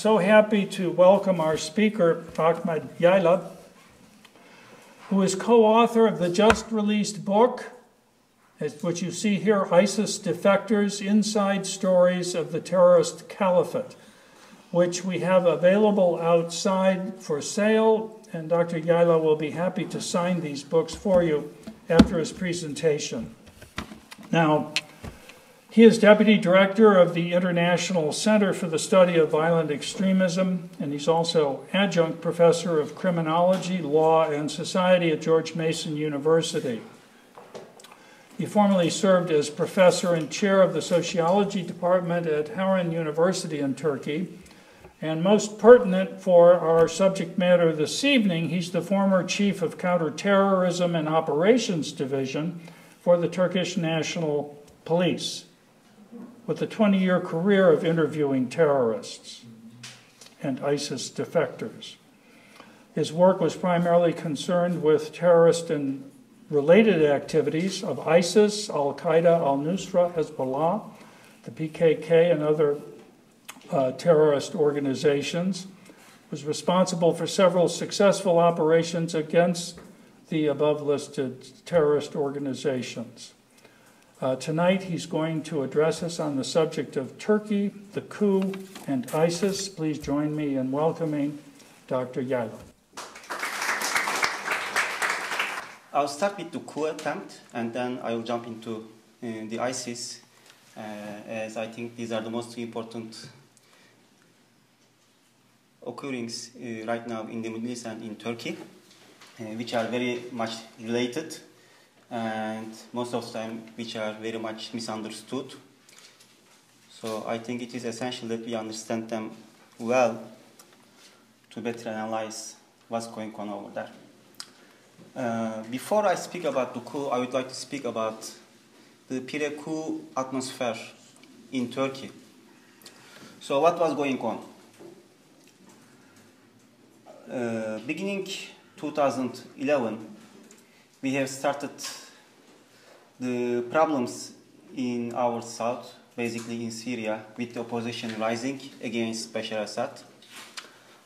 so happy to welcome our speaker, Ahmet Yayla, who is co-author of the just-released book, which you see here, ISIS Defectors, Inside Stories of the Terrorist Caliphate, which we have available outside for sale, and Dr. Yayla will be happy to sign these books for you after his presentation. Now, he is Deputy Director of the International Center for the Study of Violent Extremism, and he's also Adjunct Professor of Criminology, Law, and Society at George Mason University. He formerly served as Professor and Chair of the Sociology Department at Harran University in Turkey, and most pertinent for our subject matter this evening, he's the former Chief of Counterterrorism and Operations Division for the Turkish National Police, with a 20-year career of interviewing terrorists and ISIS defectors. His work was primarily concerned with terrorist and related activities of ISIS, al-Qaeda, al-Nusra, Hezbollah, the PKK, and other terrorist organizations. Was responsible for several successful operations against the above-listed terrorist organizations. Tonight he's going to address us on the subject of Turkey, the coup, and ISIS. Please join me in welcoming Dr. Yayla. I'll start with the coup attempt, and then I will jump into the ISIS, as I think these are the most important occurrings right now in the Middle East and in Turkey, which are very much related, and most of the time which are very much misunderstood. So I think it is essential that we understand them well to better analyze what's going on over there. Before I speak about the coup, I would like to speak about the pre-coup atmosphere in Turkey. So what was going on? Beginning 2011, we have started the problems in our south, basically in Syria, with the opposition rising against Bashar Assad.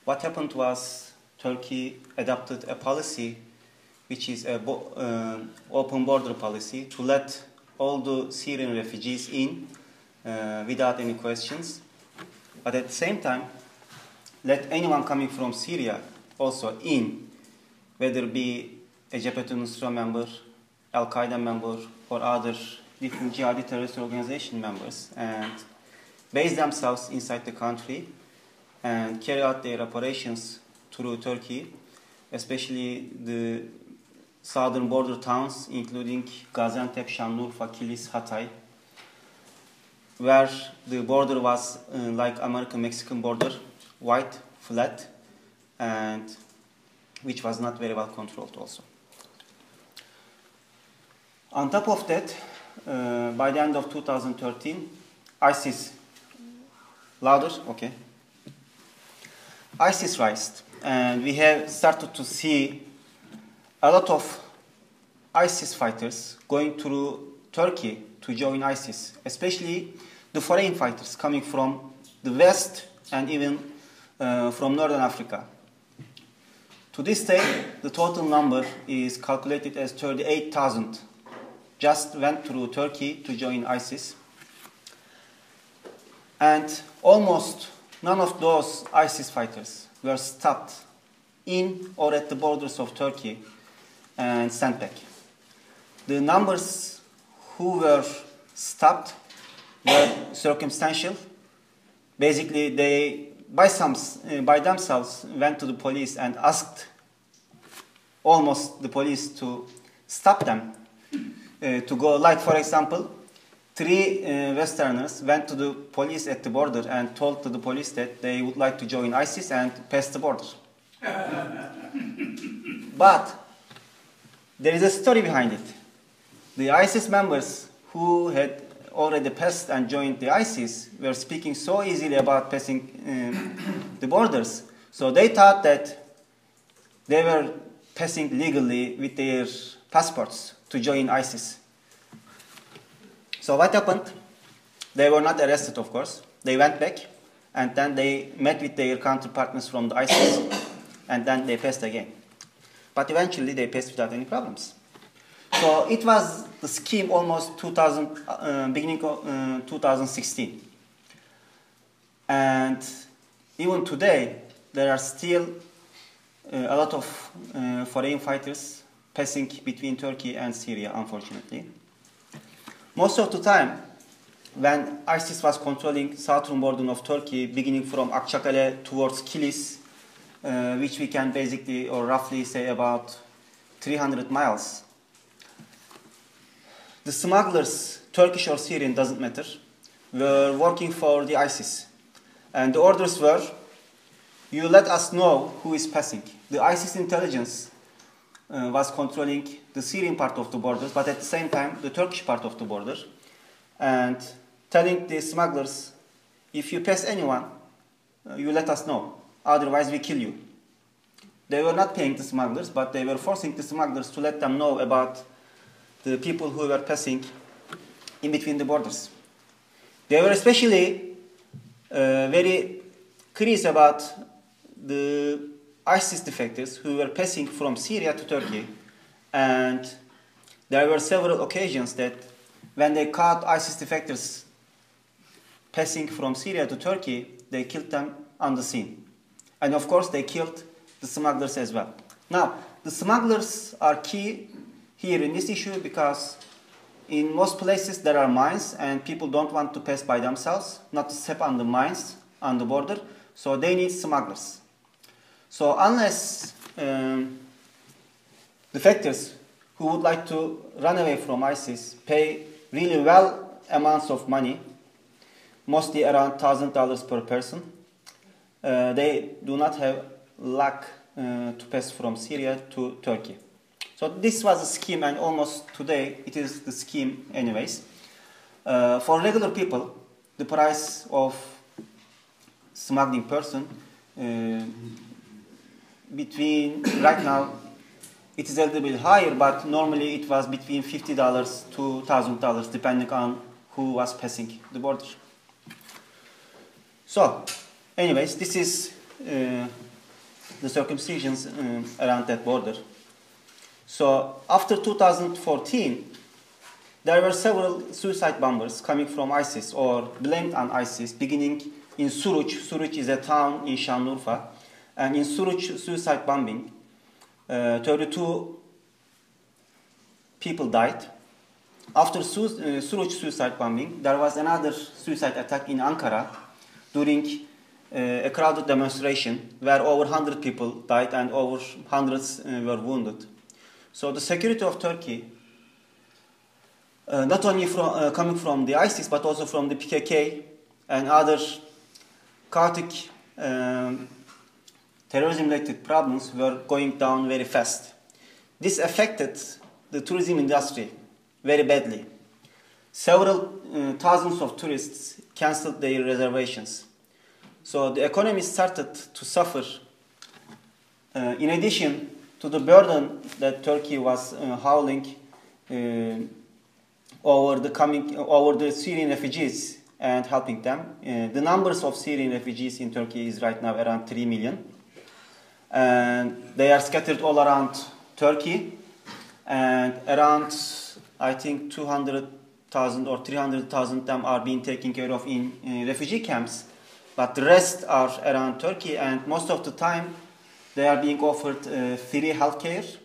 What happened was Turkey adopted a policy which is an open border policy to let all the Syrian refugees in without any questions, but at the same time let anyone coming from Syria also in, whether it be a al-Nusra member, al-Qaeda member, or other different jihadi terrorist organization members, and base themselves inside the country and carry out their operations through Turkey, especially the southern border towns, including Gaziantep, Sanliurfa, Kilis, Hatay, where the border was like American-Mexican border, wide, flat, and which was not very well controlled also. On top of that, by the end of 2013, ISIS, louder, okay. ISIS rised, and we have started to see a lot of ISIS fighters going through Turkey to join ISIS, especially the foreign fighters coming from the West and even from Northern Africa. To this day, the total number is calculated as 38,000 just went through Turkey to join ISIS. And almost none of those ISIS fighters were stopped in or at the borders of Turkey and sent back. The numbers who were stopped were circumstantial. Basically, they by themselves went to the police and asked almost the police to stop them to go. Like, for example, 3 Westerners went to the police at the border and told to the police that they would like to join ISIS and pass the border. But there is a story behind it. The ISIS members who had already passed and joined the ISIS were speaking so easily about passing the borders, so they thought that they were passing legally with their passports to join ISIS. So what happened? They were not arrested, of course. They went back and then they met with their counterpartners from the ISIS, and then they passed again. But eventually they passed without any problems. So it was the scheme almost beginning of 2016. And even today, there are still a lot of foreign fighters passing between Turkey and Syria, unfortunately. Most of the time, when ISIS was controlling southern border of Turkey, beginning from Akçakale towards Kilis, which we can basically or roughly say about 300 miles, the smugglers, Turkish or Syrian, doesn't matter, were working for the ISIS. And the orders were, you let us know who is passing. The ISIS intelligence was controlling the Syrian part of the borders, but at the same time, the Turkish part of the border, and telling the smugglers, if you pass anyone, you let us know. Otherwise, we kill you. They were not paying the smugglers, but they were forcing the smugglers to let them know about the people who were passing in between the borders. They were especially very curious about the ISIS defectors who were passing from Syria to Turkey. And there were several occasions that when they caught ISIS defectors passing from Syria to Turkey, they killed them on the scene. And of course, they killed the smugglers as well. Now, the smugglers are key here in this issue because in most places there are mines and people don't want to pass by themselves, not to step on the mines on the border, so they need smugglers. So unless defectors who would like to run away from ISIS pay really well amounts of money, mostly around $1,000 per person, they do not have luck to pass from Syria to Turkey. So this was a scheme, and almost today it is the scheme anyways. For regular people, the price of smuggling person right now it is a little bit higher, but normally it was between $50 to $1,000 depending on who was passing the border. So anyways, this is the circumcisions around that border. So after 2014, there were several suicide bombers coming from ISIS or blamed on ISIS, beginning in Suruç. Suruç is a town in Sanliurfa. And in Suruç suicide bombing, 32 people died. After Suruç suicide bombing, there was another suicide attack in Ankara during a crowded demonstration where over 100 people died and over hundreds were wounded. So the security of Turkey, not only coming from the ISIS, but also from the PKK and other chaotic terrorism-related problems were going down very fast. This affected the tourism industry very badly. Several thousands of tourists cancelled their reservations. So the economy started to suffer. In addition to the burden that Turkey was howling over the Syrian refugees and helping them, the numbers of Syrian refugees in Turkey is right now around 3 million. And they are scattered all around Turkey, and around, I think, 200,000 or 300,000 of them are being taken care of in refugee camps, but the rest are around Turkey, and most of the time they are being offered free healthcare,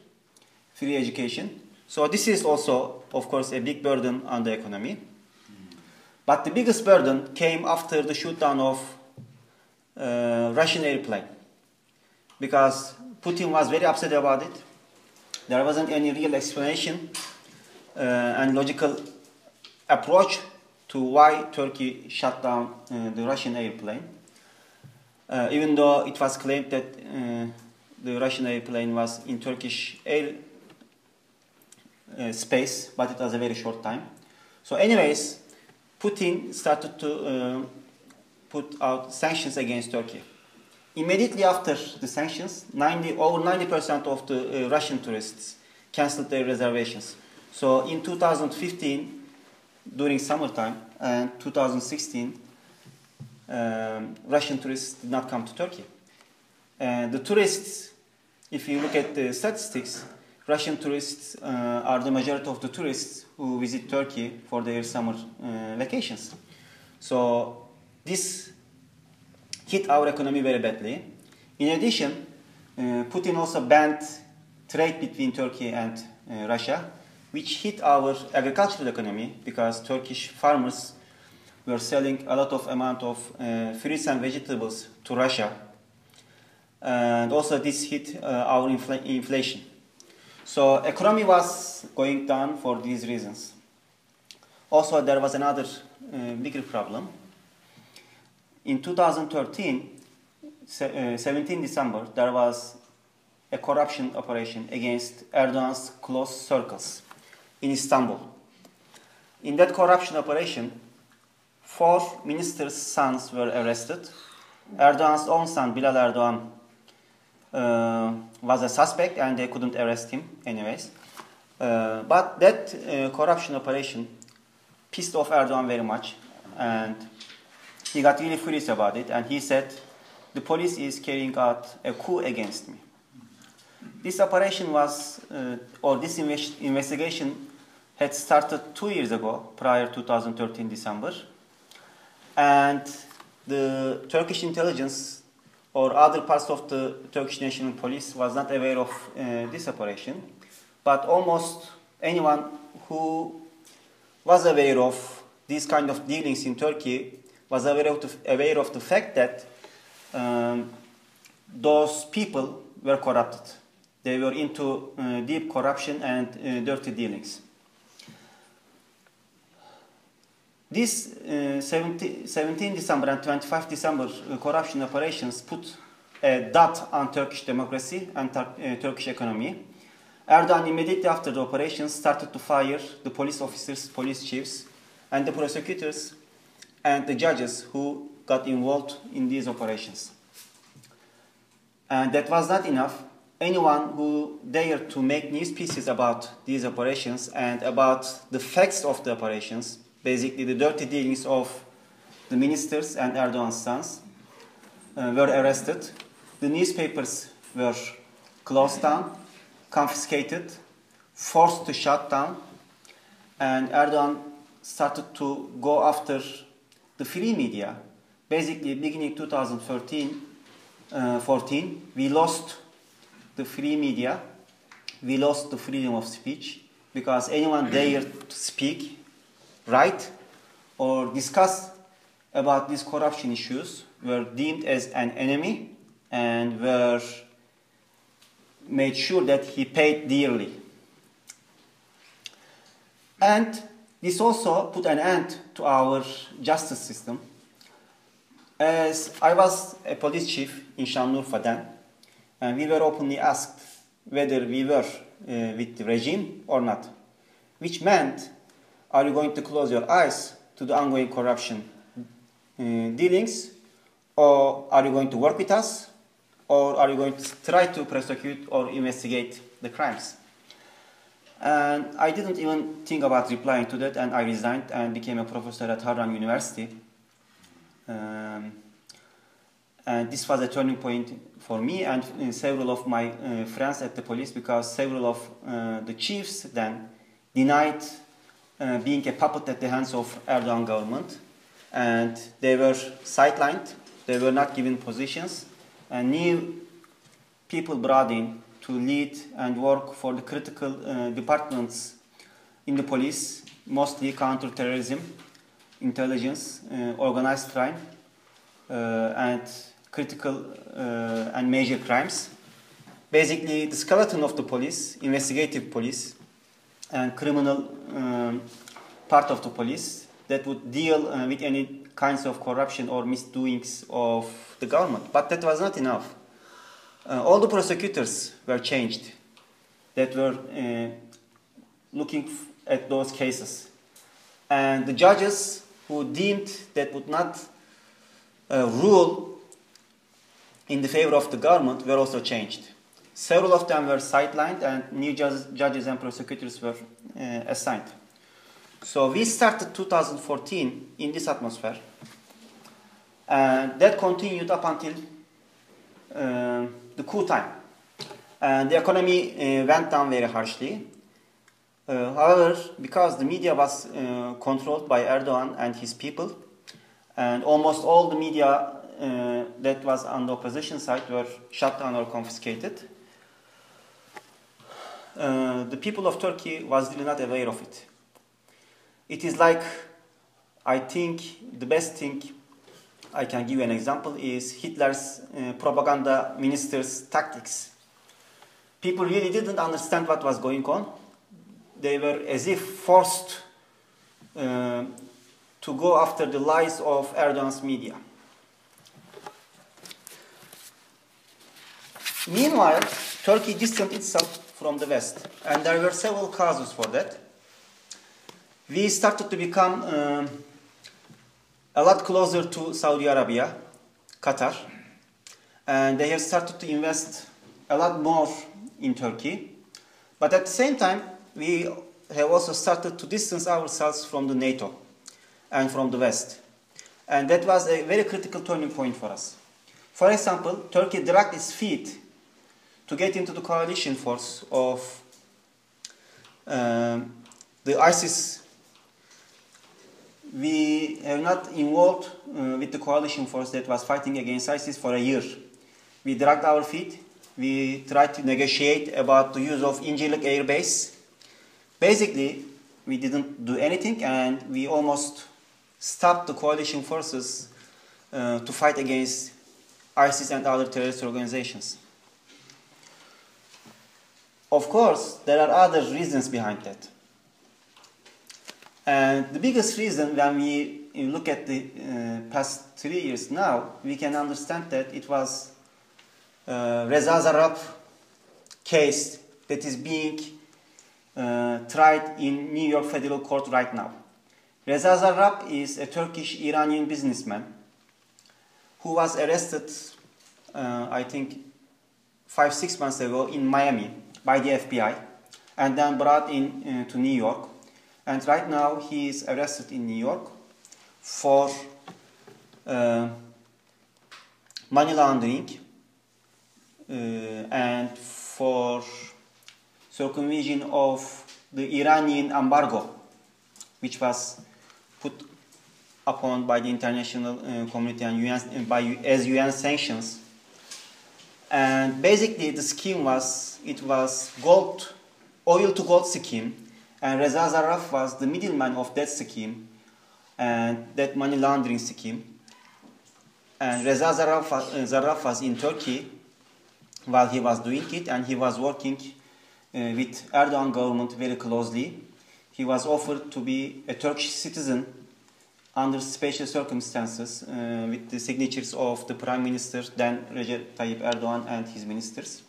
free education. So this is also, of course, a big burden on the economy. But the biggest burden came after the shootdown of Russian airplane, because Putin was very upset about it. There wasn't any real explanation and logical approach to why Turkey shut down the Russian airplane, even though it was claimed that the Russian airplane was in Turkish air space, but it was a very short time. So anyways, Putin started to put out sanctions against Turkey. Immediately after the sanctions, over 90% of the Russian tourists cancelled their reservations. So in 2015, during summertime, and 2016, Russian tourists did not come to Turkey. The tourists, if you look at the statistics, Russian tourists are the majority of the tourists who visit Turkey for their summer vacations. So this hit our economy very badly. In addition, Putin also banned trade between Turkey and Russia, which hit our agricultural economy because Turkish farmers were selling a lot of amount of fruits and vegetables to Russia. And also this hit our inflation. So economy was going down for these reasons. Also there was another bigger problem. In 2013, 17 December, there was a corruption operation against Erdogan's close circles in Istanbul. In that corruption operation, 4 ministers' sons were arrested. Erdogan's own son, Bilal Erdogan, was a suspect and they couldn't arrest him anyways. But that corruption operation pissed off Erdogan very much and he got really furious about it and he said, the police is carrying out a coup against me. This operation was, or this investigation had started 2 years ago, prior to 2013 December. And the Turkish intelligence or other parts of the Turkish National Police was not aware of this operation. But almost anyone who was aware of these kind of dealings in Turkey was aware of the fact that those people were corrupted. They were into deep corruption and dirty dealings. This 17 December and 25 December corruption operations put a dot on Turkish democracy and Turkish economy. Erdogan immediately after the operations started to fire the police officers, police chiefs, and the prosecutors and the judges who got involved in these operations. And that was not enough. Anyone who dared to make news pieces about these operations and about the facts of the operations, basically the dirty dealings of the ministers and Erdogan's sons, were arrested. The newspapers were closed down, confiscated, forced to shut down, and Erdogan started to go after the free media. Basically, beginning 2014, we lost the free media, we lost the freedom of speech, because anyone dared to speak, write, or discuss about these corruption issues were deemed as an enemy and were made sure that he paid dearly. And this also put an end to our justice system. As I was a police chief in Sanliurfa then, and we were openly asked whether we were with the regime or not, which meant, are you going to close your eyes to the ongoing corruption dealings, or are you going to work with us, or are you going to try to prosecute or investigate the crimes? And I didn't even think about replying to that, and I resigned and became a professor at Harran University. And this was a turning point for me and several of my friends at the police, because several of the chiefs then denied being a puppet at the hands of Erdogan government, and they were sidelined, they were not given positions, and new people brought in to lead and work for the critical departments in the police, mostly counter-terrorism, intelligence, organized crime, and critical and major crimes. Basically, the skeleton of the police, investigative police, and criminal part of the police that would deal with any kinds of corruption or misdoings of the government. But that was not enough. All the prosecutors were changed that were looking at those cases. And the judges who deemed that would not rule in the favor of the government were also changed. Several of them were sidelined and new judges and prosecutors were assigned. So we started 2014 in this atmosphere. And that continued up until the coup time. And the economy went down very harshly. However, because the media was controlled by Erdogan and his people, and almost all the media that was on the opposition side were shut down or confiscated, the people of Turkey was really not aware of it. It is like, I think, the best thing I can give you an example is Hitler's propaganda minister's tactics. People really didn't understand what was going on. They were as if forced to go after the lies of Erdogan's media. Meanwhile, Turkey distanced itself from the West, and there were several causes for that. We started to become a lot closer to Saudi Arabia, Qatar, and they have started to invest a lot more in Turkey. But at the same time, we have also started to distance ourselves from the NATO and from the West. And that was a very critical turning point for us. For example, Turkey dragged its feet to get into the coalition force of the ISIS. We have not involved with the coalition force that was fighting against ISIS for a year. We dragged our feet. We tried to negotiate about the use of Incirlik Air Base. Basically, we didn't do anything, and we almost stopped the coalition forces to fight against ISIS and other terrorist organizations. Of course, there are other reasons behind that. And the biggest reason, when we look at the past 3 years now, we can understand that it was Reza Zarrab case that is being tried in New York Federal Court right now. Reza Zarrab is a Turkish-Iranian businessman who was arrested, I think, 5-6 months ago in Miami by the FBI and then brought in to New York. And right now he is arrested in New York for money laundering and for circumvention of the Iranian embargo, which was put upon by the international community and UN, as UN sanctions. And basically the scheme was, it was oil to gold scheme, and Reza Zarrab was the middleman of that scheme and that money laundering scheme. And Reza Zarrab was in Turkey while he was doing it, and he was working with Erdogan government very closely. He was offered to be a Turkish citizen under special circumstances with the signatures of the Prime Minister, then Recep Tayyip Erdogan, and his ministers.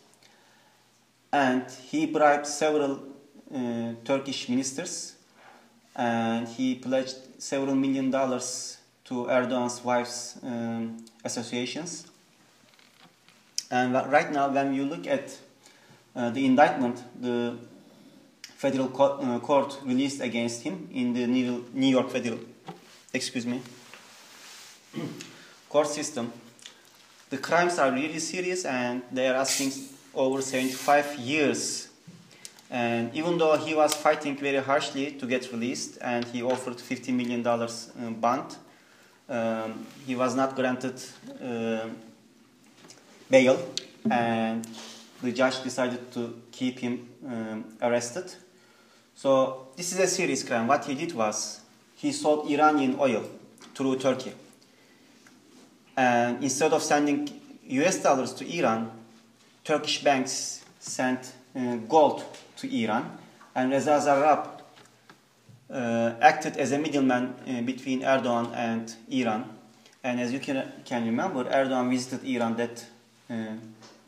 And he bribed several Turkish ministers, and he pledged several $1 million to Erdogan's wife's associations. And right now, when you look at the indictment the federal court released against him in the New York Federal, court system, the crimes are really serious, and they are asking over 75 years. And even though he was fighting very harshly to get released, and he offered $50 million bond, he was not granted bail, and the judge decided to keep him arrested. So this is a serious crime. What he did was, he sold Iranian oil through Turkey. And instead of sending US dollars to Iran, Turkish banks sent gold to Iran. And Reza Zarrab acted as a middleman between Erdogan and Iran. And as you can remember, Erdogan visited Iran that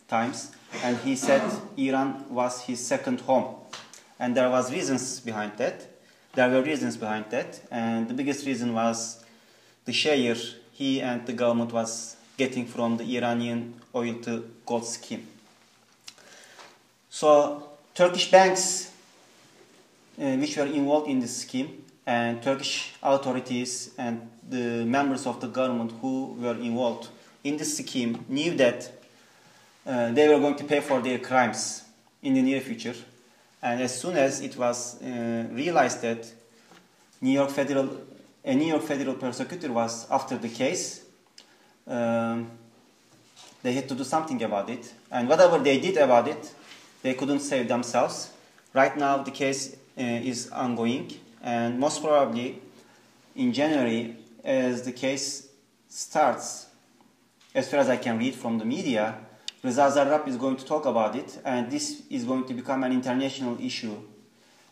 times, and he said Iran was his second home. And there was reasons behind that. There were reasons behind that, and the biggest reason was the share he and the government was getting from the Iranian oil to gold scheme. So Turkish banks which were involved in this scheme, and Turkish authorities and the members of the government who were involved in this scheme knew that they were going to pay for their crimes in the near future. And as soon as it was realized that a New York federal prosecutor was after the case, they had to do something about it. And whatever they did about it, they couldn't save themselves. Right now, the case is ongoing, and most probably in January, as the case starts, as far as I can read from the media, Reza Zarrab is going to talk about it, and this is going to become an international issue.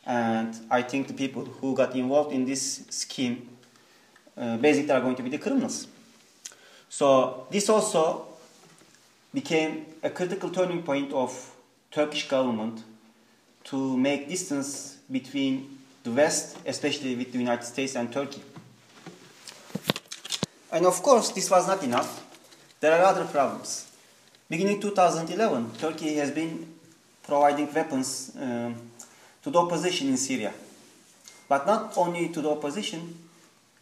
And I think the people who got involved in this scheme basically are going to be the criminals. So this also became a critical turning point of Turkish government to make distance between the West, especially with the United States and Turkey. And of course, this was not enough. There are other problems. Beginning 2011, Turkey has been providing weapons to the opposition in Syria. But not only to the opposition,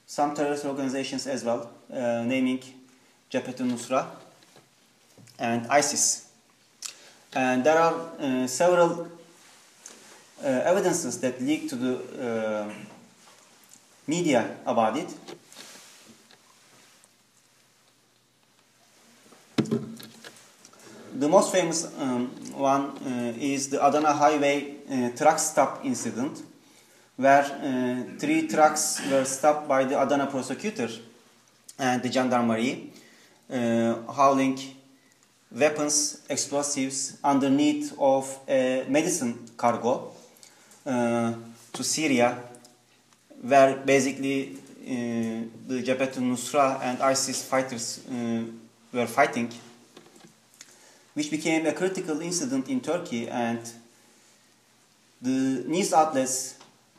some terrorist organizations as well, naming al-Nusra and ISIS. And there are several evidences that leak to the media about it. The most famous one is the Adana Highway truck stop incident, where 3 trucks were stopped by the Adana prosecutor and the gendarmerie, hauling weapons, explosives underneath of a medicine cargo to Syria, where basically the Jabhat al-Nusra and ISIS fighters were fighting, which became a critical incident in Turkey. And the news outlets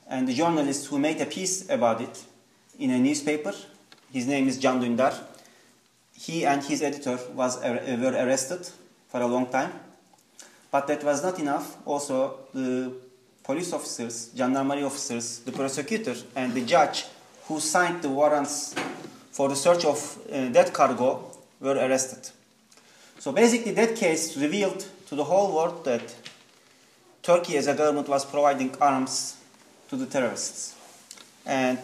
and the journalists who made a piece about it in a newspaper, his name is Can Dündar, he and his editor were arrested for a long time. But that was not enough. Also, the police officers, gendarmerie officers, the prosecutor, and the judge who signed the warrants for the search of that cargo were arrested. So basically, that case revealed to the whole world that Turkey as a government was providing arms to the terrorists. And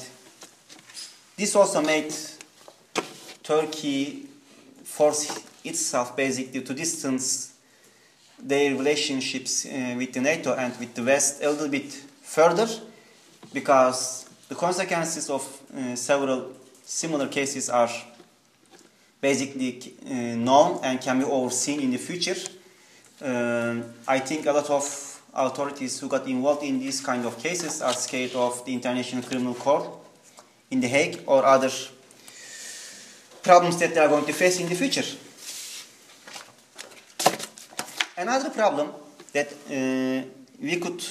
this also made Turkey force itself basically to distance their relationships with the NATO and with the West a little bit further, because the consequences of several similar cases are basically known and can be overseen in the future. I think a lot of authorities who got involved in these kind of cases are scared of the International Criminal Court in The Hague or other problems that they are going to face in the future. Another problem that we could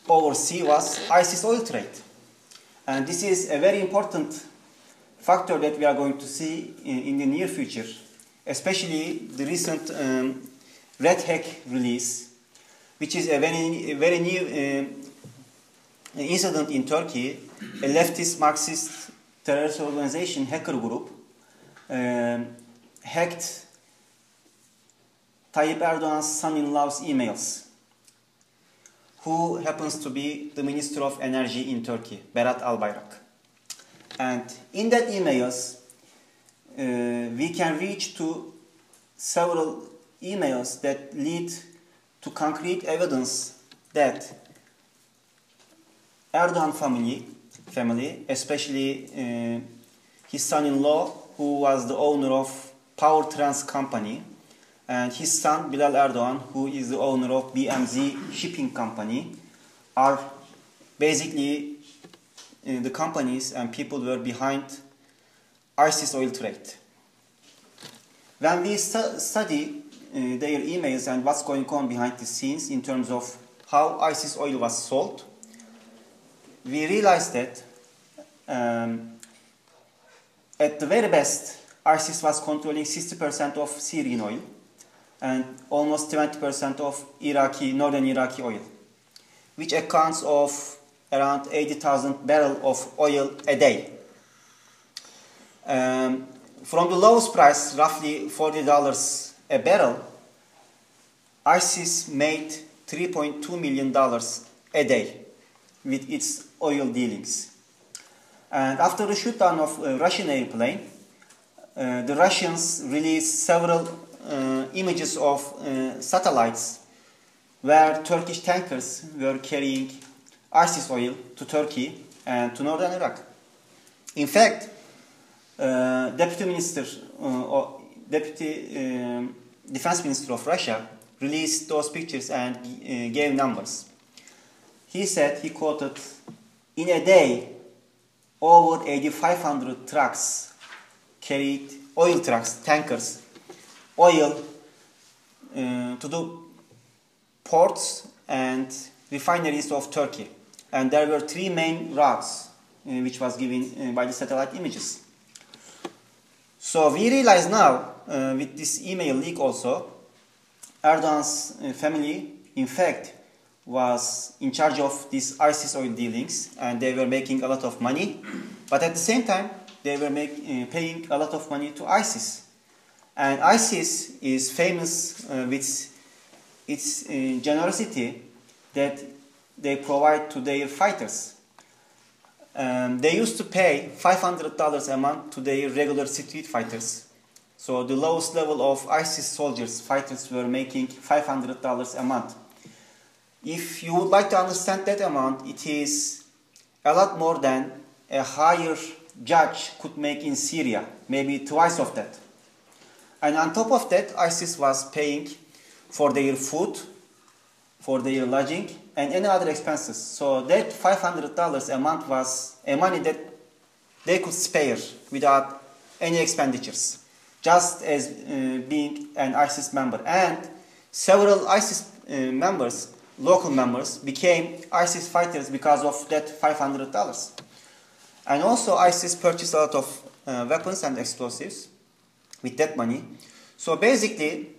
oversee was ISIS oil trade. And this is a very important factor that we are going to see in the near future, especially the recent Red Hack release, which is a very new incident in Turkey. A leftist Marxist terrorist organization, hacker group, hacked Tayyip Erdogan's son-in-law's emails, who happens to be the Minister of Energy in Turkey, Berat Albayrak. And in that emails, we can reach to several emails that lead to concrete evidence that Erdogan family, especially his son-in-law, who was the owner of Power Trans company, and his son Bilal Erdogan, who is the owner of BMZ shipping company, are basically the companies and people were behind ISIS oil trade. When we study their emails and what's going on behind the scenes in terms of how ISIS oil was sold, we realized that at the very best, ISIS was controlling 60% of Syrian oil and almost 20% of northern Iraqi oil, which accounts of around 80,000 barrels of oil a day. From the lowest price, roughly $40 a barrel, ISIS made $3.2 million a day with its oil dealings. And after the shutdown of a Russian airplane, the Russians released several images of satellites where Turkish tankers were carrying ISIS oil to Turkey and to northern Iraq. In fact, Deputy Defense Minister of Russia released those pictures and gave numbers. He said, he quoted, in a day, over 8,500 trucks carried, oil trucks, tankers, oil to the ports and refineries of Turkey. And there were three main routes which was given by the satellite images. So we realize now, with this email leak also, Erdogan's family, in fact, was in charge of these ISIS oil dealings, and they were making a lot of money. But at the same time, they were paying a lot of money to ISIS. And ISIS is famous with its generosity that they provide to their fighters. They used to pay $500 a month to their regular street fighters. So the lowest level of ISIS soldiers, fighters, were making $500 a month. If you would like to understand that amount, it is a lot more than a higher judge could make in Syria, maybe twice of that. And on top of that, ISIS was paying for their food, for their lodging, and any other expenses. So that $500 a month was a money that they could spare without any expenditures, just as being an ISIS member. And several ISIS members, local members, became ISIS fighters because of that $500. And also ISIS purchased a lot of weapons and explosives with that money. So basically,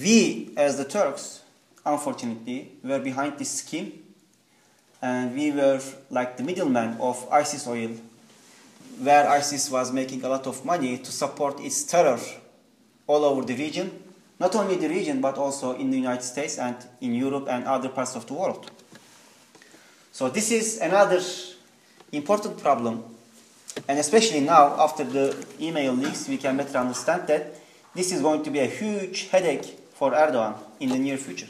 we as the Turks, unfortunately, were behind this scheme, and we were like the middleman of ISIS oil, where ISIS was making a lot of money to support its terror all over the region. Not only the region, but also in the United States and in Europe and other parts of the world. So this is another important problem. And especially now, after the email leaks, we can better understand that this is going to be a huge headache for Erdogan in the near future.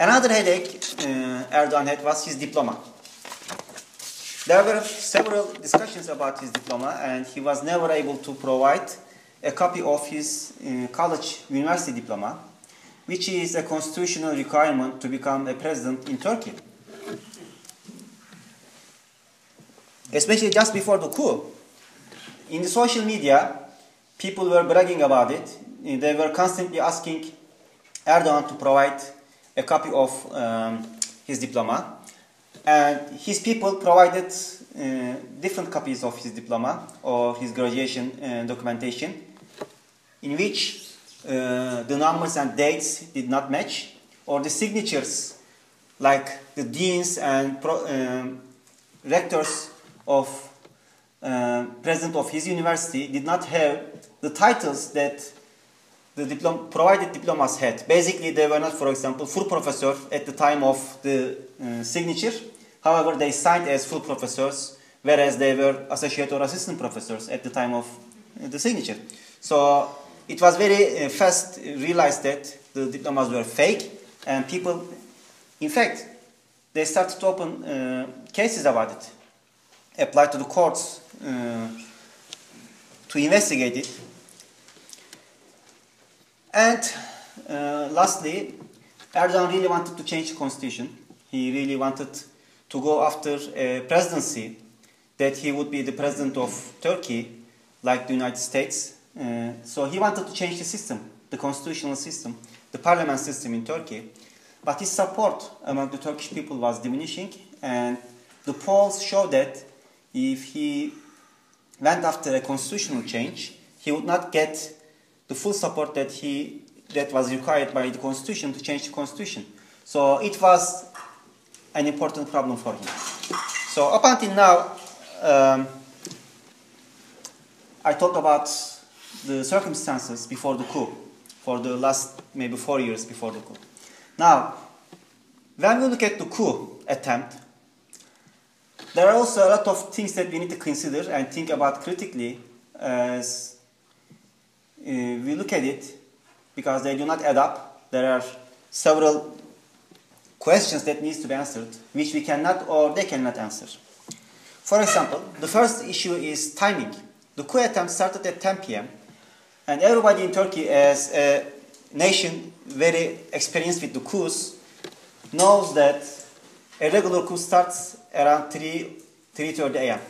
Another headache Erdogan had was his diploma. There were several discussions about his diploma, and he was never able to provide a copy of his college university diploma, which is a constitutional requirement to become a president in Turkey. Especially just before the coup, in the social media, people were bragging about it. They were constantly asking Erdogan to provide a copy of his diploma. And his people provided different copies of his diploma or his graduation documentation, in which the numbers and dates did not match, or the signatures, like the deans and rectors of president of his university, did not have the titles that the provided diplomas had. Basically, they were not, for example, full professor at the time of the signature. However, they signed as full professors, whereas they were associate or assistant professors at the time of the signature. So it was very fast realized that the diplomas were fake, and people, in fact, they started to open cases about it, applied to the courts to investigate it. And lastly, Erdogan really wanted to change the constitution. He really wanted to go after a presidency that he would be the president of Turkey, like the United States. So he wanted to change the system, the constitutional system, the parliament system in Turkey. But his support among the Turkish people was diminishing, and the polls show that if he went after a constitutional change, he would not get the full support that was required by the constitution to change the constitution. So it was an important problem for him. So up until now, I talked about the circumstances before the coup, for the last maybe 4 years before the coup. Now, when we look at the coup attempt, there are also a lot of things that we need to consider and think about critically as we look at it, because they do not add up. There are several questions that needs to be answered, which we cannot or they cannot answer. For example, the first issue is timing. The coup attempt started at 10 p.m. and everybody in Turkey, as a nation very experienced with the coups, knows that a regular coup starts around 3:30 a.m.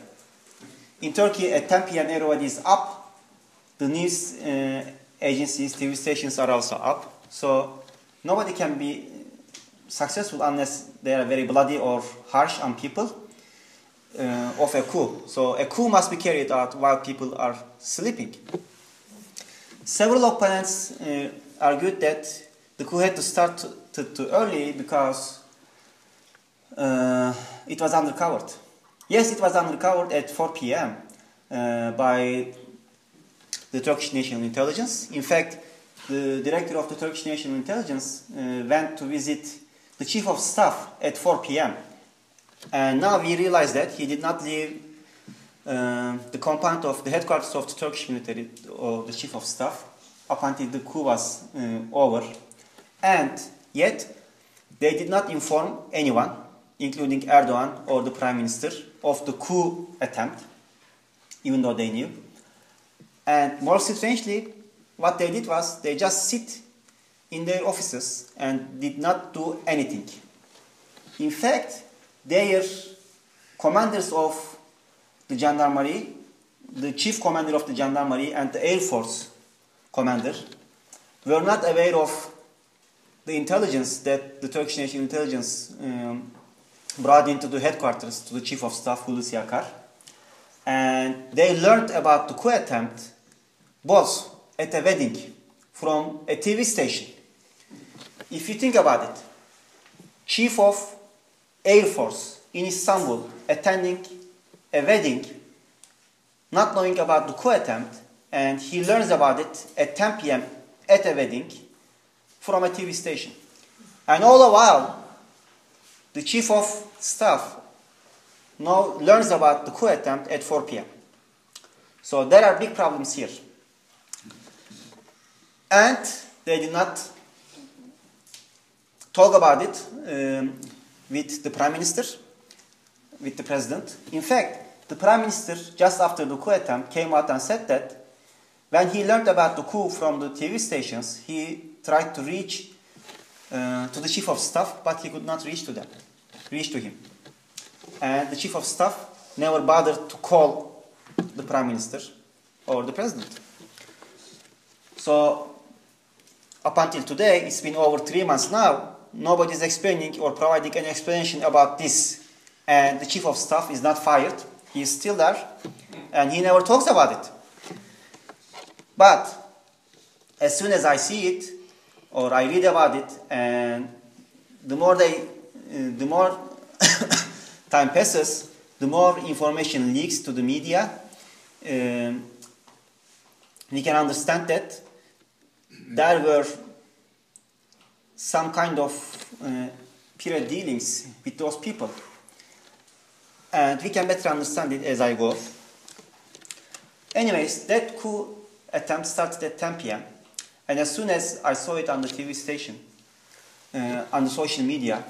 In Turkey, at 10 p.m. everybody is up. The news agencies, TV stations are also up. So nobody can be successful unless they are very bloody or harsh on people of a coup. So a coup must be carried out while people are sleeping. Several opponents argued that the coup had to start too early because it was undercovered. Yes, it was undercovered at 4 p.m. By the Turkish National Intelligence. In fact, the director of the Turkish National Intelligence went to visit the chief of staff at 4 p.m. And now we realize that he did not leave the compound of the headquarters of the Turkish military or the chief of staff up until the coup was over. And yet, they did not inform anyone, including Erdogan or the prime minister, of the coup attempt, even though they knew. And more strangely, what they did was they just sit in their offices and did not do anything. In fact, their commanders of the gendarmerie, the chief commander of the gendarmerie and the Air Force commander, were not aware of the intelligence that the Turkish National Intelligence brought into the headquarters to the chief of staff, Hulusi Akar. And they learned about the coup attempt both at a wedding from a TV station. If you think about it, chief of Air Force in Istanbul attending a wedding, not knowing about the coup attempt, and he learns about it at 10 p.m. at a wedding from a TV station. And all the while, the chief of staff now learns about the coup attempt at 4 p.m. So there are big problems here. And they did not talk about it with the prime minister, with the president. In fact, the prime minister, just after the coup attempt, came out and said that when he learned about the coup from the TV stations, he tried to reach to the chief of staff, but he could not reach to him. And the chief of staff never bothered to call the prime minister or the president. So up until today, it's been over 3 months now, nobody is explaining or providing any explanation about this. And the chief of staff is not fired. He is still there. And he never talks about it. But as soon as I see it, or I read about it, and the more time passes, the more information leaks to the media, we can understand that there were some kind of period dealings with those people. And we can better understand it as I go. Anyways, that coup attempt started at 10 p.m. And as soon as I saw it on the TV station, on the social media,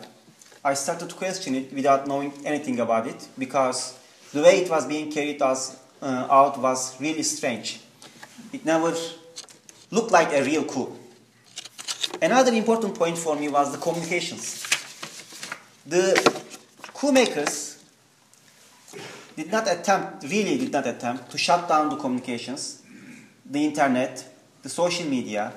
I started to question it without knowing anything about it, because the way it was being carried out was really strange. It never looked like a real coup. Another important point for me was the communications. The coup makers really did not attempt to shut down the communications, the internet, the social media,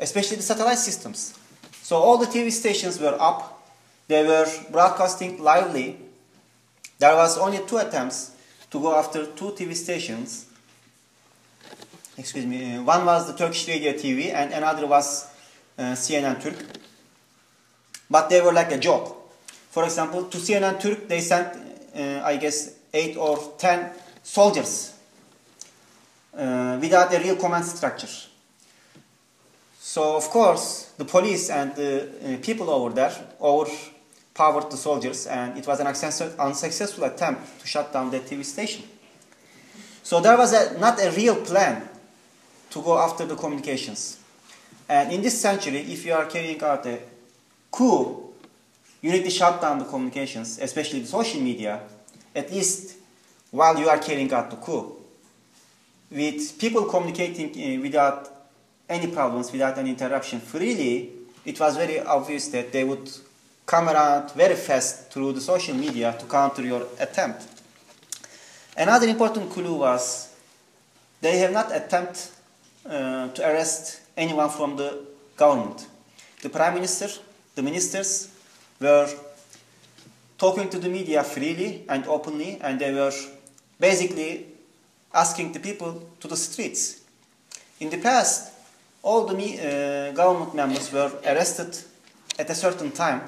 especially the satellite systems. So all the TV stations were up. They were broadcasting lively. There was only 2 attempts to go after 2 TV stations. Excuse me. One was the Turkish Radio TV and another was CNN Turk. But they were like a joke. For example, to CNN Turk, they sent, I guess, 8 or 10 soldiers without a real command structure. So, of course, the police and the people over there overpowered the soldiers, and it was an unsuccessful attempt to shut down that TV station. So there was not a real plan to go after the communications. And in this century, if you are carrying out a coup, you need to shut down the communications, especially the social media, at least while you are carrying out the coup. With people communicating without any problems, without any interruption, freely, it was very obvious that they would come around very fast through the social media to counter your attempt. Another important clue was they have not attempted to arrest anyone from the government. The Prime Minister, the ministers were talking to the media freely and openly, and they were basically asking the people to the streets. In the past, all the government members were arrested at a certain time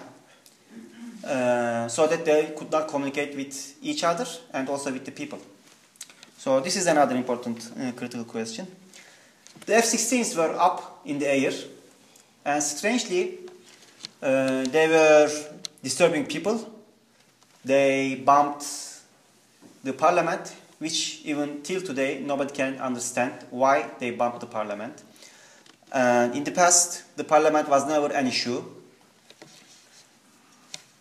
so that they could not communicate with each other and also with the people. So this is another important critical question. The F-16s were up in the air, and strangely, they were disturbing people. They bombed the parliament, which even till today nobody can understand why they bombed the parliament. And in the past, the parliament was never an issue.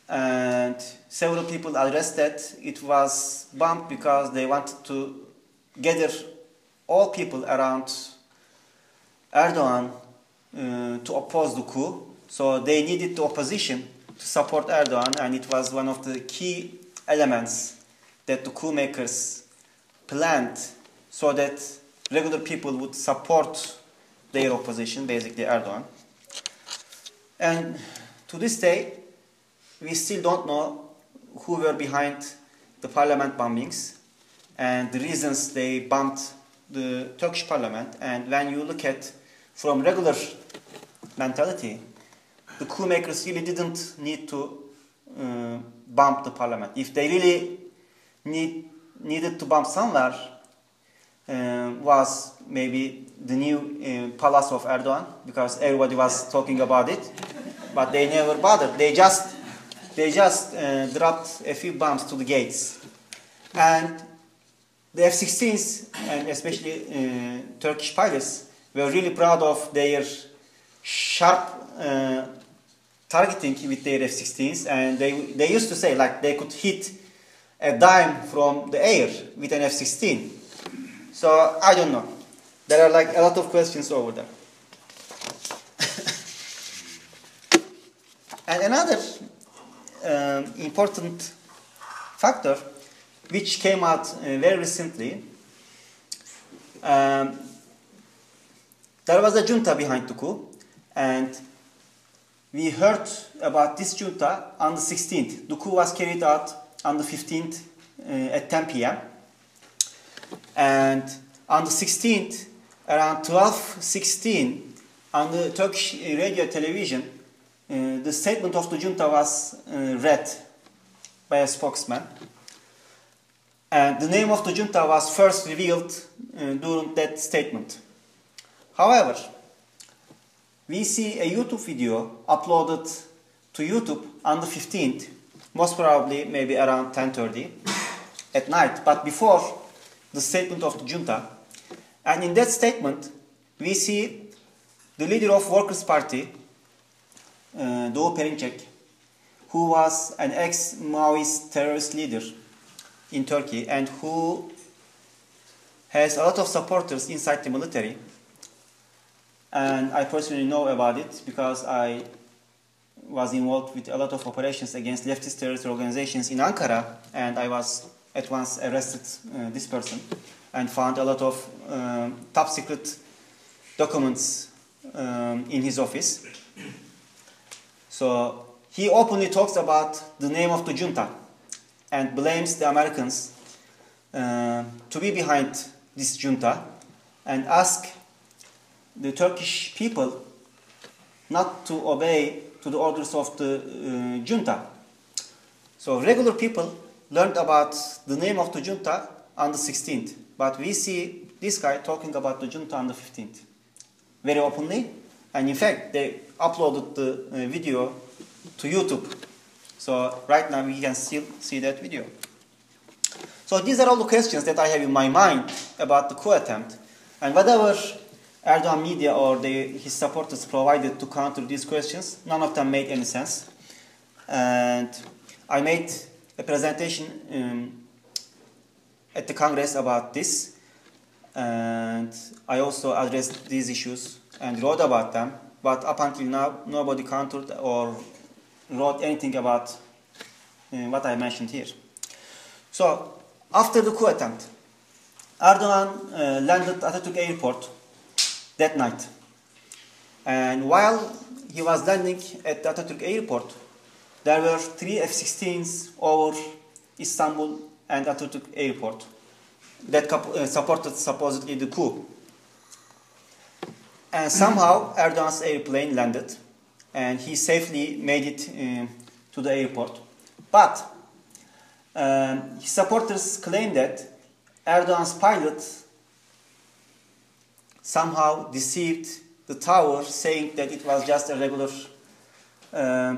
And several people arrested. It was bombed because they wanted to gather all people around Erdogan to oppose the coup. So they needed the opposition to support Erdogan, and it was one of the key elements that the coup makers planned so that regular people would support their opposition, basically Erdogan. And to this day, we still don't know who were behind the parliament bombings and the reasons they bombed the Turkish parliament. And when you look at from regular mentality, the coup makers really didn't need to bomb the parliament. If they really needed to bomb somewhere, was maybe the new palace of Erdogan, because everybody was talking about it, but they never bothered. They just dropped a few bombs to the gates. And the F-16s, and especially Turkish pilots, were really proud of their sharp targeting with their F-16s, and they used to say like they could hit a dime from the air with an F-16. So I don't know. There are like a lot of questions over there. And another important factor which came out very recently, there was a junta behind the coup, and we heard about this junta on the 16th. The coup was carried out on the 15th at 10 p.m. And on the 16th, around 12:16, on the Turkish radio television, the statement of the junta was read by a spokesman. And the name of the junta was first revealed during that statement. However, we see a YouTube video uploaded to YouTube on the 15th, most probably maybe around 10:30 at night, but before the statement of the junta. And in that statement, we see the leader of Workers' Party, Doğu Perinçek, who was an ex-Maoist terrorist leader in Turkey and who has a lot of supporters inside the military. And I personally know about it because I was involved with a lot of operations against leftist terrorist organizations in Ankara, and I was at once arrested this person and found a lot of top secret documents in his office. So he openly talks about the name of the junta and blames the Americans to be behind this junta and asks the Turkish people not to obey to the orders of the junta. So regular people learned about the name of the junta on the 16th, but we see this guy talking about the junta on the 15th, very openly, and in fact they uploaded the video to YouTube. So right now we can still see that video. So these are all the questions that I have in my mind about the coup attempt, and whatever Erdogan media or his supporters provided to counter these questions, none of them made any sense. And I made a presentation at the Congress about this, and I also addressed these issues and wrote about them, but up until now nobody countered or wrote anything about what I mentioned here. So after the coup attempt, Erdogan landed at Atatürk airport that night, and while he was landing at the Atatürk airport, there were 3 F-16s over Istanbul and Atatürk airport that supported supposedly the coup. And somehow Erdogan's airplane landed and he safely made it to the airport. But his supporters claim that Erdogan's pilot somehow deceived the tower, saying that it was just a regular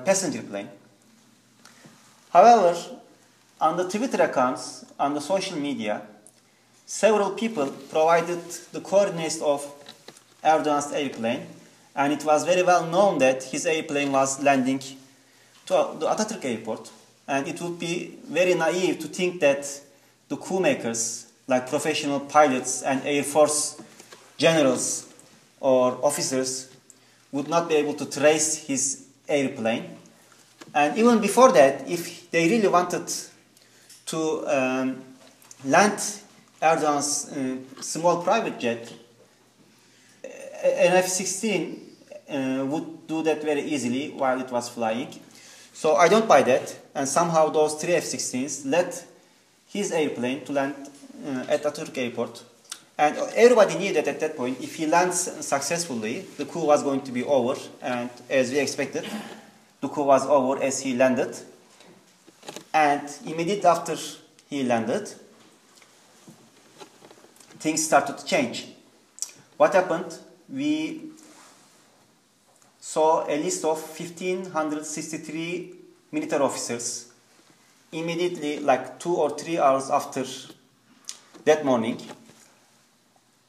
passenger plane. However, on the Twitter accounts, on the social media, several people provided the coordinates of Erdogan's airplane, and it was very well known that his airplane was landing to the Atatürk airport. And it would be very naive to think that the coup makers, like professional pilots and Air Force generals or officers, would not be able to trace his airplane. And even before that, if they really wanted to land Erdogan's small private jet, an F-16 would do that very easily while it was flying. So I don't buy that. And somehow those 3 F-16s led his airplane to land at Atatürk airport. And everybody knew that at that point, if he lands successfully, the coup was going to be over. And as we expected, the coup was over as he landed. And immediately after he landed, things started to change. What happened? We saw a list of 1,563 military officers immediately, like 2 or 3 hours after that morning.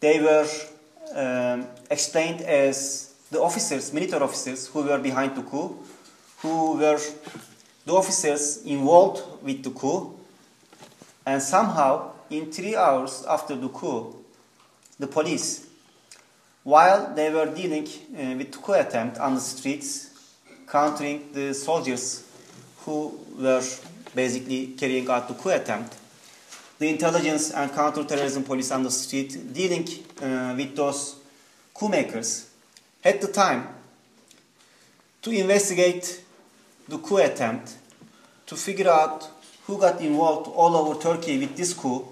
They were explained as the officers, military officers who were behind the coup, who were the officers involved with the coup. And somehow, in 3 hours after the coup, the police, while they were dealing with the coup attempt on the streets, countering the soldiers who were basically carrying out the coup attempt, the intelligence and counter-terrorism police on the street dealing with those coup makers had the time to investigate the coup attempt, to figure out who got involved all over Turkey with this coup,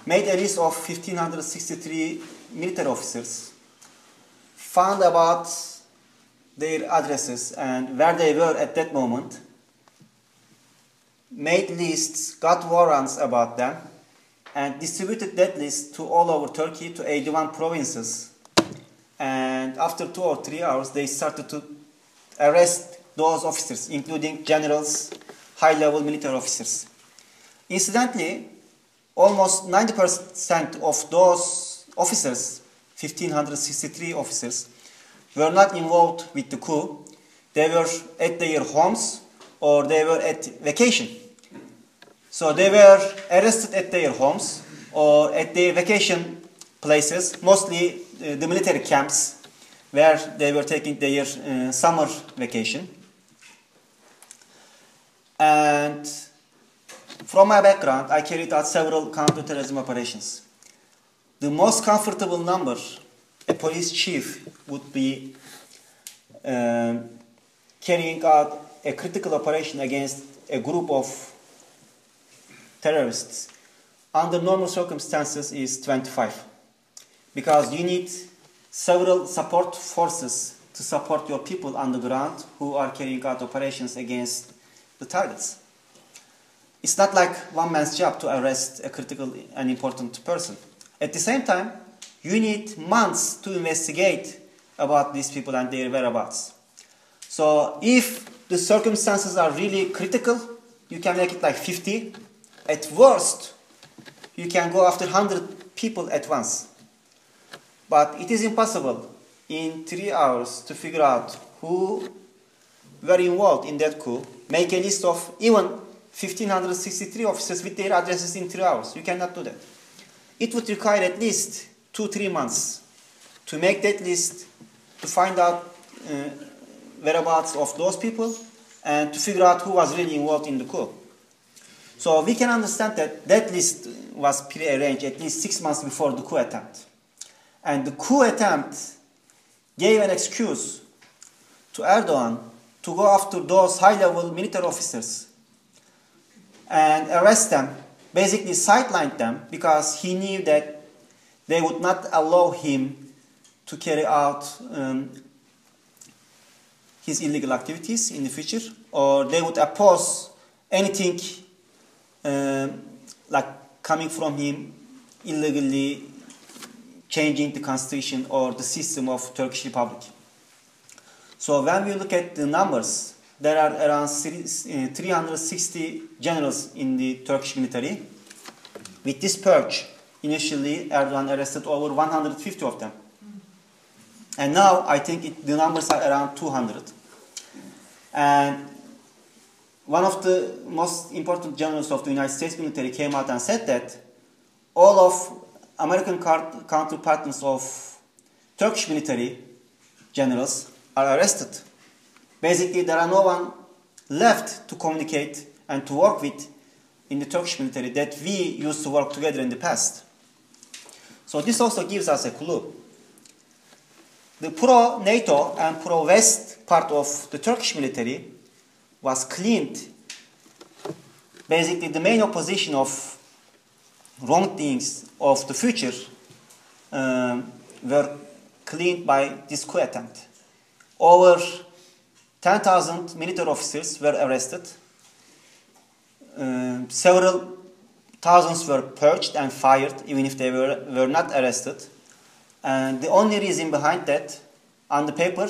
made a list of 1,563 military officers, found about their addresses and where they were at that moment, made lists, got warrants about them, and distributed that list to all over Turkey, to 81 provinces. And after 2 or 3 hours, they started to arrest those officers, including generals, high-level military officers. Incidentally, almost 90% of those officers, 1,563 officers, were not involved with the coup. They were at their homes or they were at vacation. So they were arrested at their homes or at their vacation places, mostly the military camps where they were taking their summer vacation. And from my background, I carried out several counter-terrorism operations. The most comfortable number a police chief would be carrying out a critical operation against a group of terrorists under normal circumstances is 25. Because you need several support forces to support your people on the ground who are carrying out operations against the targets. It's not like one man's job to arrest a critical and important person. At the same time, you need months to investigate about these people and their whereabouts. So if the circumstances are really critical, you can make it like 50. At worst, you can go after 100 people at once. But it is impossible in 3 hours to figure out who were involved in that coup, make a list of even 1,563 officers with their addresses in 3 hours. You cannot do that. It would require at least 2-3 months to make that list, to find out whereabouts of those people, and to figure out who was really involved in the coup. So we can understand that that list was pre-arranged at least 6 months before the coup attempt. And the coup attempt gave an excuse to Erdogan to go after those high-level military officers and arrest them, basically sidelined them, because he knew that they would not allow him to carry out his illegal activities in the future, or they would oppose anything like coming from him illegally changing the constitution or the system of Turkish Republic. So when we look at the numbers, there are around 360 generals in the Turkish military. With this purge, initially Erdogan arrested over 150 of them. And now I think the numbers are around 200. And one of the most important generals of the United States military came out and said that all of American counterparts of Turkish military generals are arrested. Basically, there are no one left to communicate and to work with in the Turkish military that we used to work together in the past. So this also gives us a clue. The pro-NATO and pro-West part of the Turkish military was cleaned. Basically, the main opposition of wrongdoings of the future were cleaned by this coup attempt. Over 10,000 military officers were arrested. Several thousands were purged and fired, even if they were not arrested. And the only reason behind that, on the paper,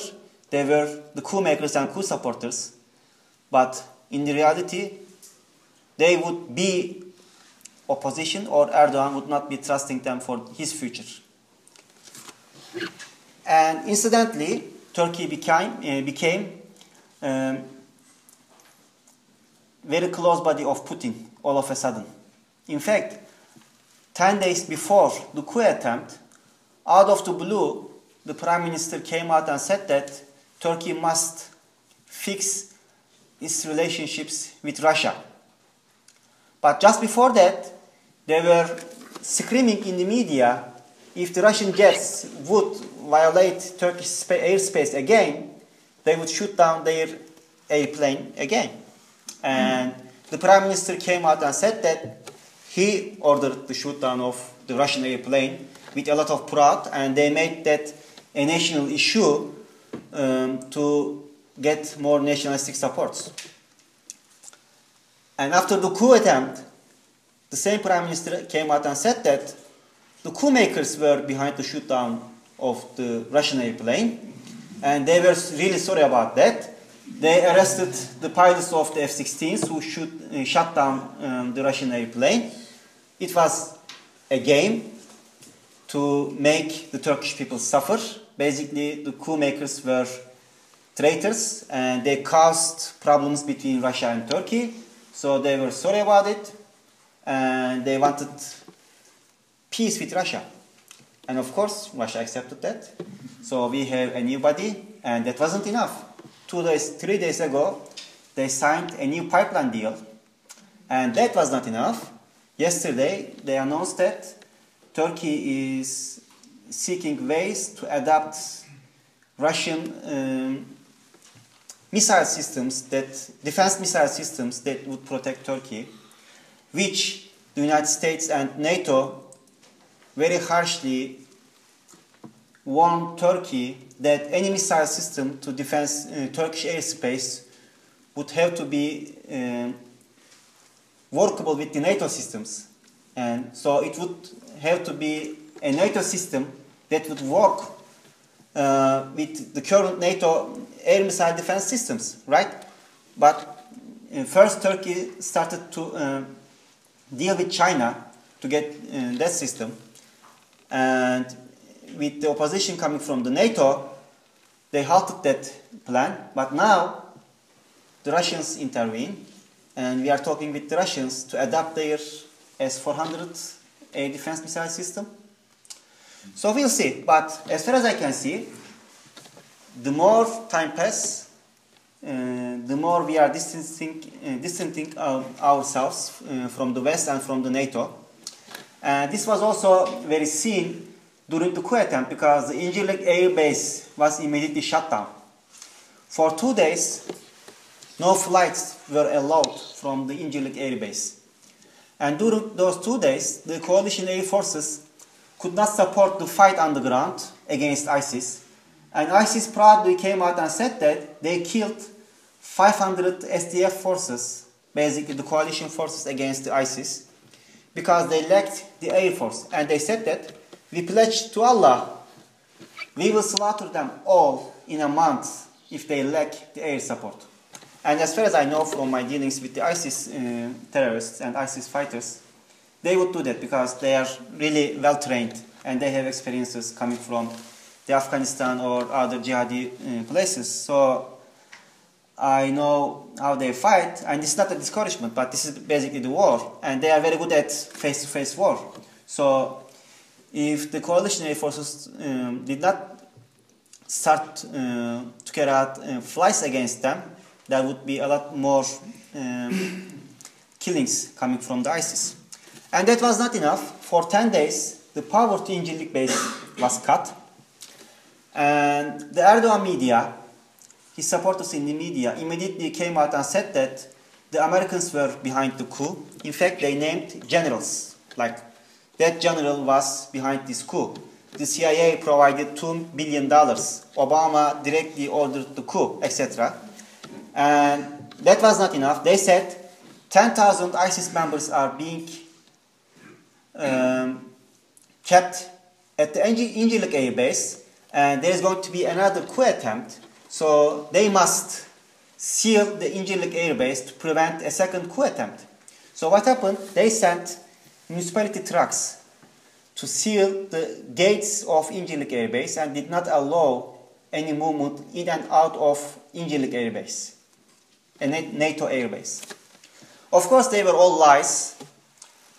they were the coup makers and coup supporters. But in the reality, they would be opposition, or Erdogan would not be trusting them for his future. And incidentally, Turkey became very close buddy of Putin all of a sudden. In fact, 10 days before the coup attempt, out of the blue, the Prime Minister came out and said that Turkey must fix its relationships with Russia. But just before that, they were screaming in the media, if the Russian jets would violate Turkish airspace again, they would shoot down their airplane again. And the Prime Minister came out and said that he ordered the shoot down of the Russian airplane with a lot of pride, and they made that a national issue to get more nationalistic supports. And after the coup attempt, the same Prime Minister came out and said that the coup makers were behind the shoot down of the Russian airplane, and they were really sorry about that. They arrested the pilots of the F-16s who shot down the Russian airplane. It was a game to make the Turkish people suffer. Basically, the coup makers were traitors, and they caused problems between Russia and Turkey. So they were sorry about it, and they wanted peace with Russia. And of course, Russia accepted that. So we have a new body, and that wasn't enough. 3 days ago, they signed a new pipeline deal, and that was not enough. Yesterday, they announced that Turkey is seeking ways to adapt Russian missile systems, defense missile systems that would protect Turkey, which the United States and NATO very harshly warned Turkey that any missile system to defend Turkish airspace would have to be workable with the NATO systems. And so it would have to be a NATO system that would work with the current NATO air missile defense systems, right? But first Turkey started to deal with China to get that system. And with the opposition coming from the NATO, they halted that plan. But now the Russians intervene, and we are talking with the Russians to adapt their S-400 air defense missile system. So we'll see. But as far as I can see, the more time passes, the more we are distancing ourselves from the West and from the NATO. And this was also very seen during the coup attempt, because the Incirlik air base was immediately shut down. For 2 days, no flights were allowed from the Incirlik air base. And during those 2 days, the coalition air forces could not support the fight on the ground against ISIS. And ISIS proudly came out and said that they killed 500 SDF forces, basically the coalition forces against the ISIS, because they lacked the air force. And they said that we pledge to Allah, we will slaughter them all in a month if they lack the air support. And as far as I know from my dealings with the ISIS terrorists and ISIS fighters, they would do that because they are really well trained and they have experiences coming from the Afghanistan or other jihadi places. So I know how they fight, and it's not a discouragement, but this is basically the war, and they are very good at face-to-face war. So if the coalition air forces did not start to carry out flights against them, there would be a lot more killings coming from the ISIS. And that was not enough. For 10 days, the power to Incirlik base was cut. And the Erdogan media, his supporters in the media, immediately came out and said that the Americans were behind the coup. In fact, they named generals, like that general was behind this coup. The CIA provided $2 billion. Obama directly ordered the coup, etc. And that was not enough. They said 10,000 ISIS members are being kept at the Incirlik air base, and there is going to be another coup attempt. So they must seal the Incirlik air base to prevent a second coup attempt. So what happened? They sent municipality trucks to seal the gates of Incirlik air base and did not allow any movement in and out of Incirlik air base, a NATO air base. Of course, they were all lies,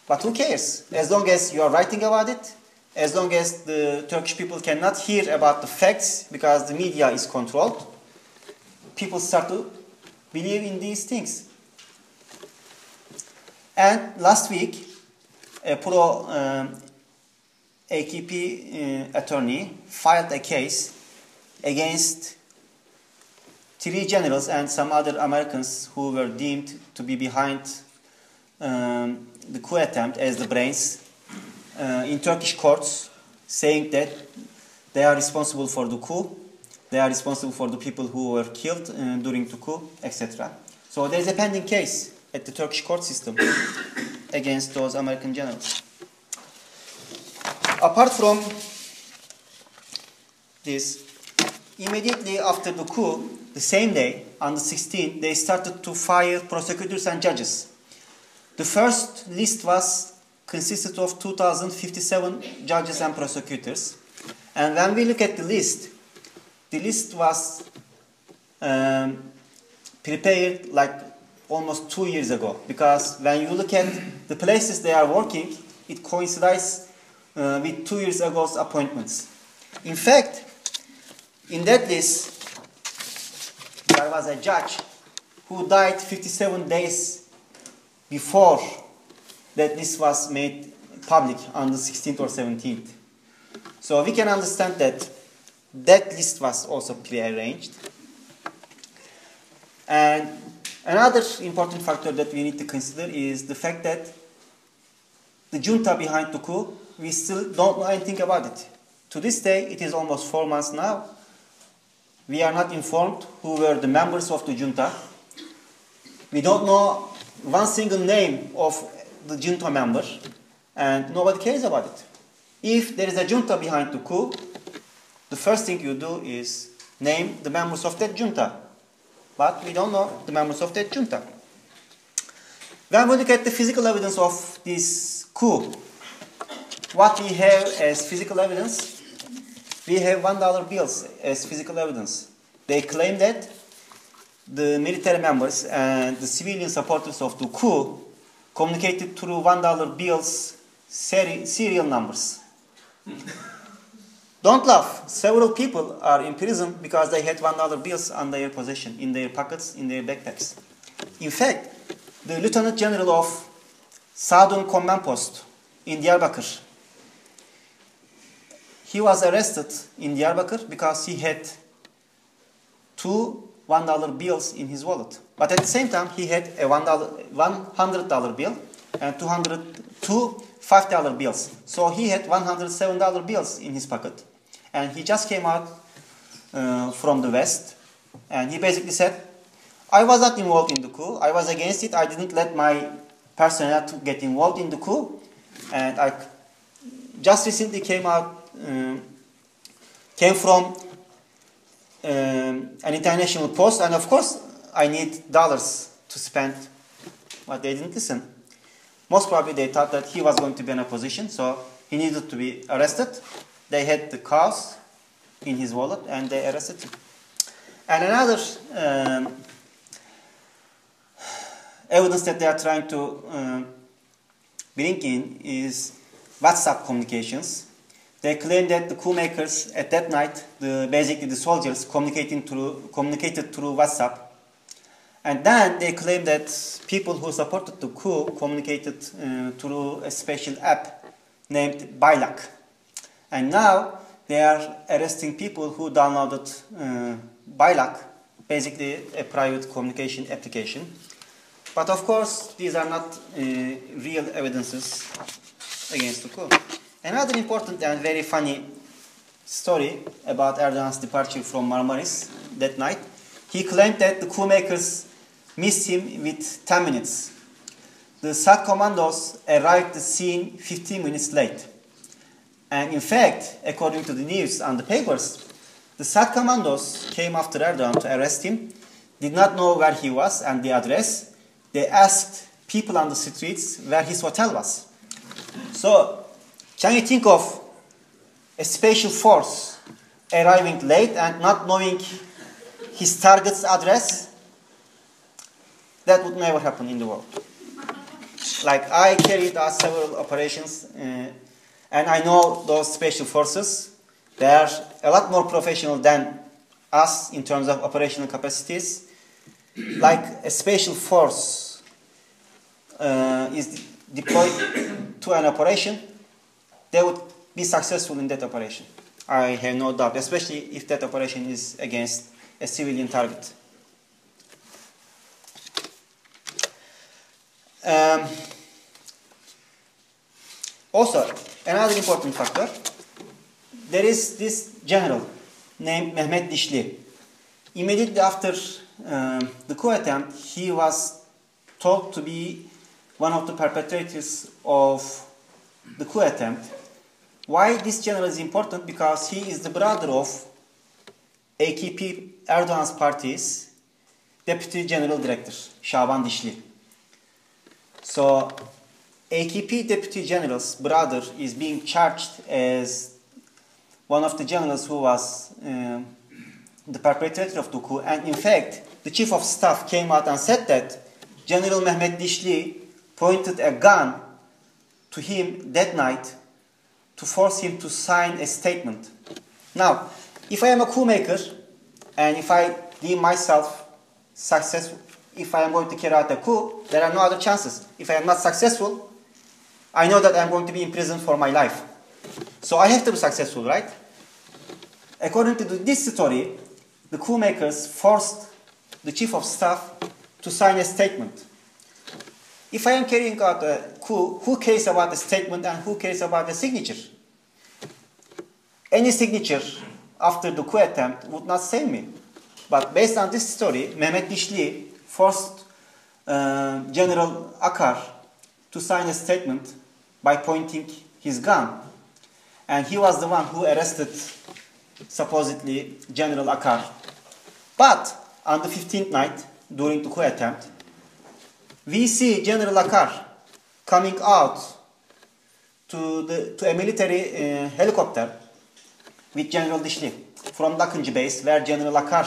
but who cares? As long as you are writing about it, as long as the Turkish people cannot hear about the facts because the media is controlled, people start to believe in these things. And last week, a pro-AKP attorney filed a case against 3 generals and some other Americans who were deemed to be behind the coup attempt as the brains in Turkish courts, saying that they are responsible for the coup, they are responsible for the people who were killed during the coup, etc. So there is a pending case at the Turkish court system against those American generals. Apart from this, immediately after the coup, the same day, on the 16th, they started to fire prosecutors and judges. The first list consisted of 2,057 judges and prosecutors. And when we look at the list was prepared like almost 2 years ago. Because when you look at the places they are working, it coincides with 2 years ago's appointments. In fact, in that list, there was a judge who died 57 days before that list was made public on the 16th or 17th. So we can understand that that list was also pre-arranged. And another important factor that we need to consider is the fact that the junta behind the coup, we still don't know anything about it. To this day, it is almost 4 months now. We are not informed who were the members of the junta. We don't know one single name of the junta member, and nobody cares about it. If there is a junta behind the coup, the first thing you do is name the members of that junta. But we don't know the members of that junta. When we look at the physical evidence of this coup, what we have as physical evidence, we have $1 bills as physical evidence. They claim that the military members and the civilian supporters of the coup communicated through $1 bills serial numbers. Don't laugh. Several people are in prison because they had $1 bills on their possession, in their pockets, in their backpacks. In fact, the Lieutenant General of Southern Command Post in Diyarbakir, he was arrested in Diyarbakir because he had two $1 bills in his wallet. But at the same time, he had a $100 bill and two $5 bills. So he had $107 bills in his pocket. And he just came out from the West, and he basically said, I was not involved in the coup. I was against it. I didn't let my personnel to get involved in the coup. And I just recently came from an international post, and of course, I need dollars to spend. But they didn't listen. Most probably they thought that he was going to be in a position, so he needed to be arrested. They had the cause in his wallet, and they arrested him. And another evidence that they are trying to bring in is WhatsApp communications. They claim that the coup makers at that night, basically the soldiers, communicated through WhatsApp. And then they claim that people who supported the coup communicated through a special app named Baylak. And now they are arresting people who downloaded Baylak, basically a private communication application. But of course, these are not real evidences against the coup. Another important and very funny story about Erdogan's departure from Marmaris that night. He claimed that the coup makers missed him with 10 minutes. The SAT commandos arrived at the scene 15 minutes late. And in fact, according to the news on the papers, the SAT commandos came after Erdogan to arrest him, did not know where he was and the address. They asked people on the streets where his hotel was. So, can you think of a special force arriving late and not knowing his target's address? That would never happen in the world. Like, I carried out several operations, and I know those special forces. They are a lot more professional than us in terms of operational capacities. Like a special force is deployed to an operation, they would be successful in that operation. I have no doubt, especially if that operation is against a civilian target. Also, another important factor, there is this general named Mehmet Dişli. Immediately after the coup attempt, he was told to be one of the perpetrators of the coup attempt. Why this general is important? Because he is the brother of AKP, Erdogan's party's Deputy General Director, Şaban Dişli. So, AKP Deputy General's brother is being charged as one of the generals who was the perpetrator of the coup. And in fact, the chief of staff came out and said that General Mehmet Dişli pointed a gun to him that night to force him to sign a statement. Now, if I am a coup maker and if I deem myself successful, if I am going to carry out a coup, there are no other chances. If I am not successful, I know that I am going to be in prison for my life. So I have to be successful, right? According to this story, the coup makers forced the chief of staff to sign a statement. If I am carrying out a coup, who cares about the statement and who cares about the signature? Any signature after the coup attempt would not save me. But based on this story, Mehmet Dişli forced General Akar to sign a statement by pointing his gun. And he was the one who arrested, supposedly, General Akar. But on the 15th night, during the coup attempt, we see General Akar coming out to a military helicopter with General Dishli from Lakıncı base, where General Akar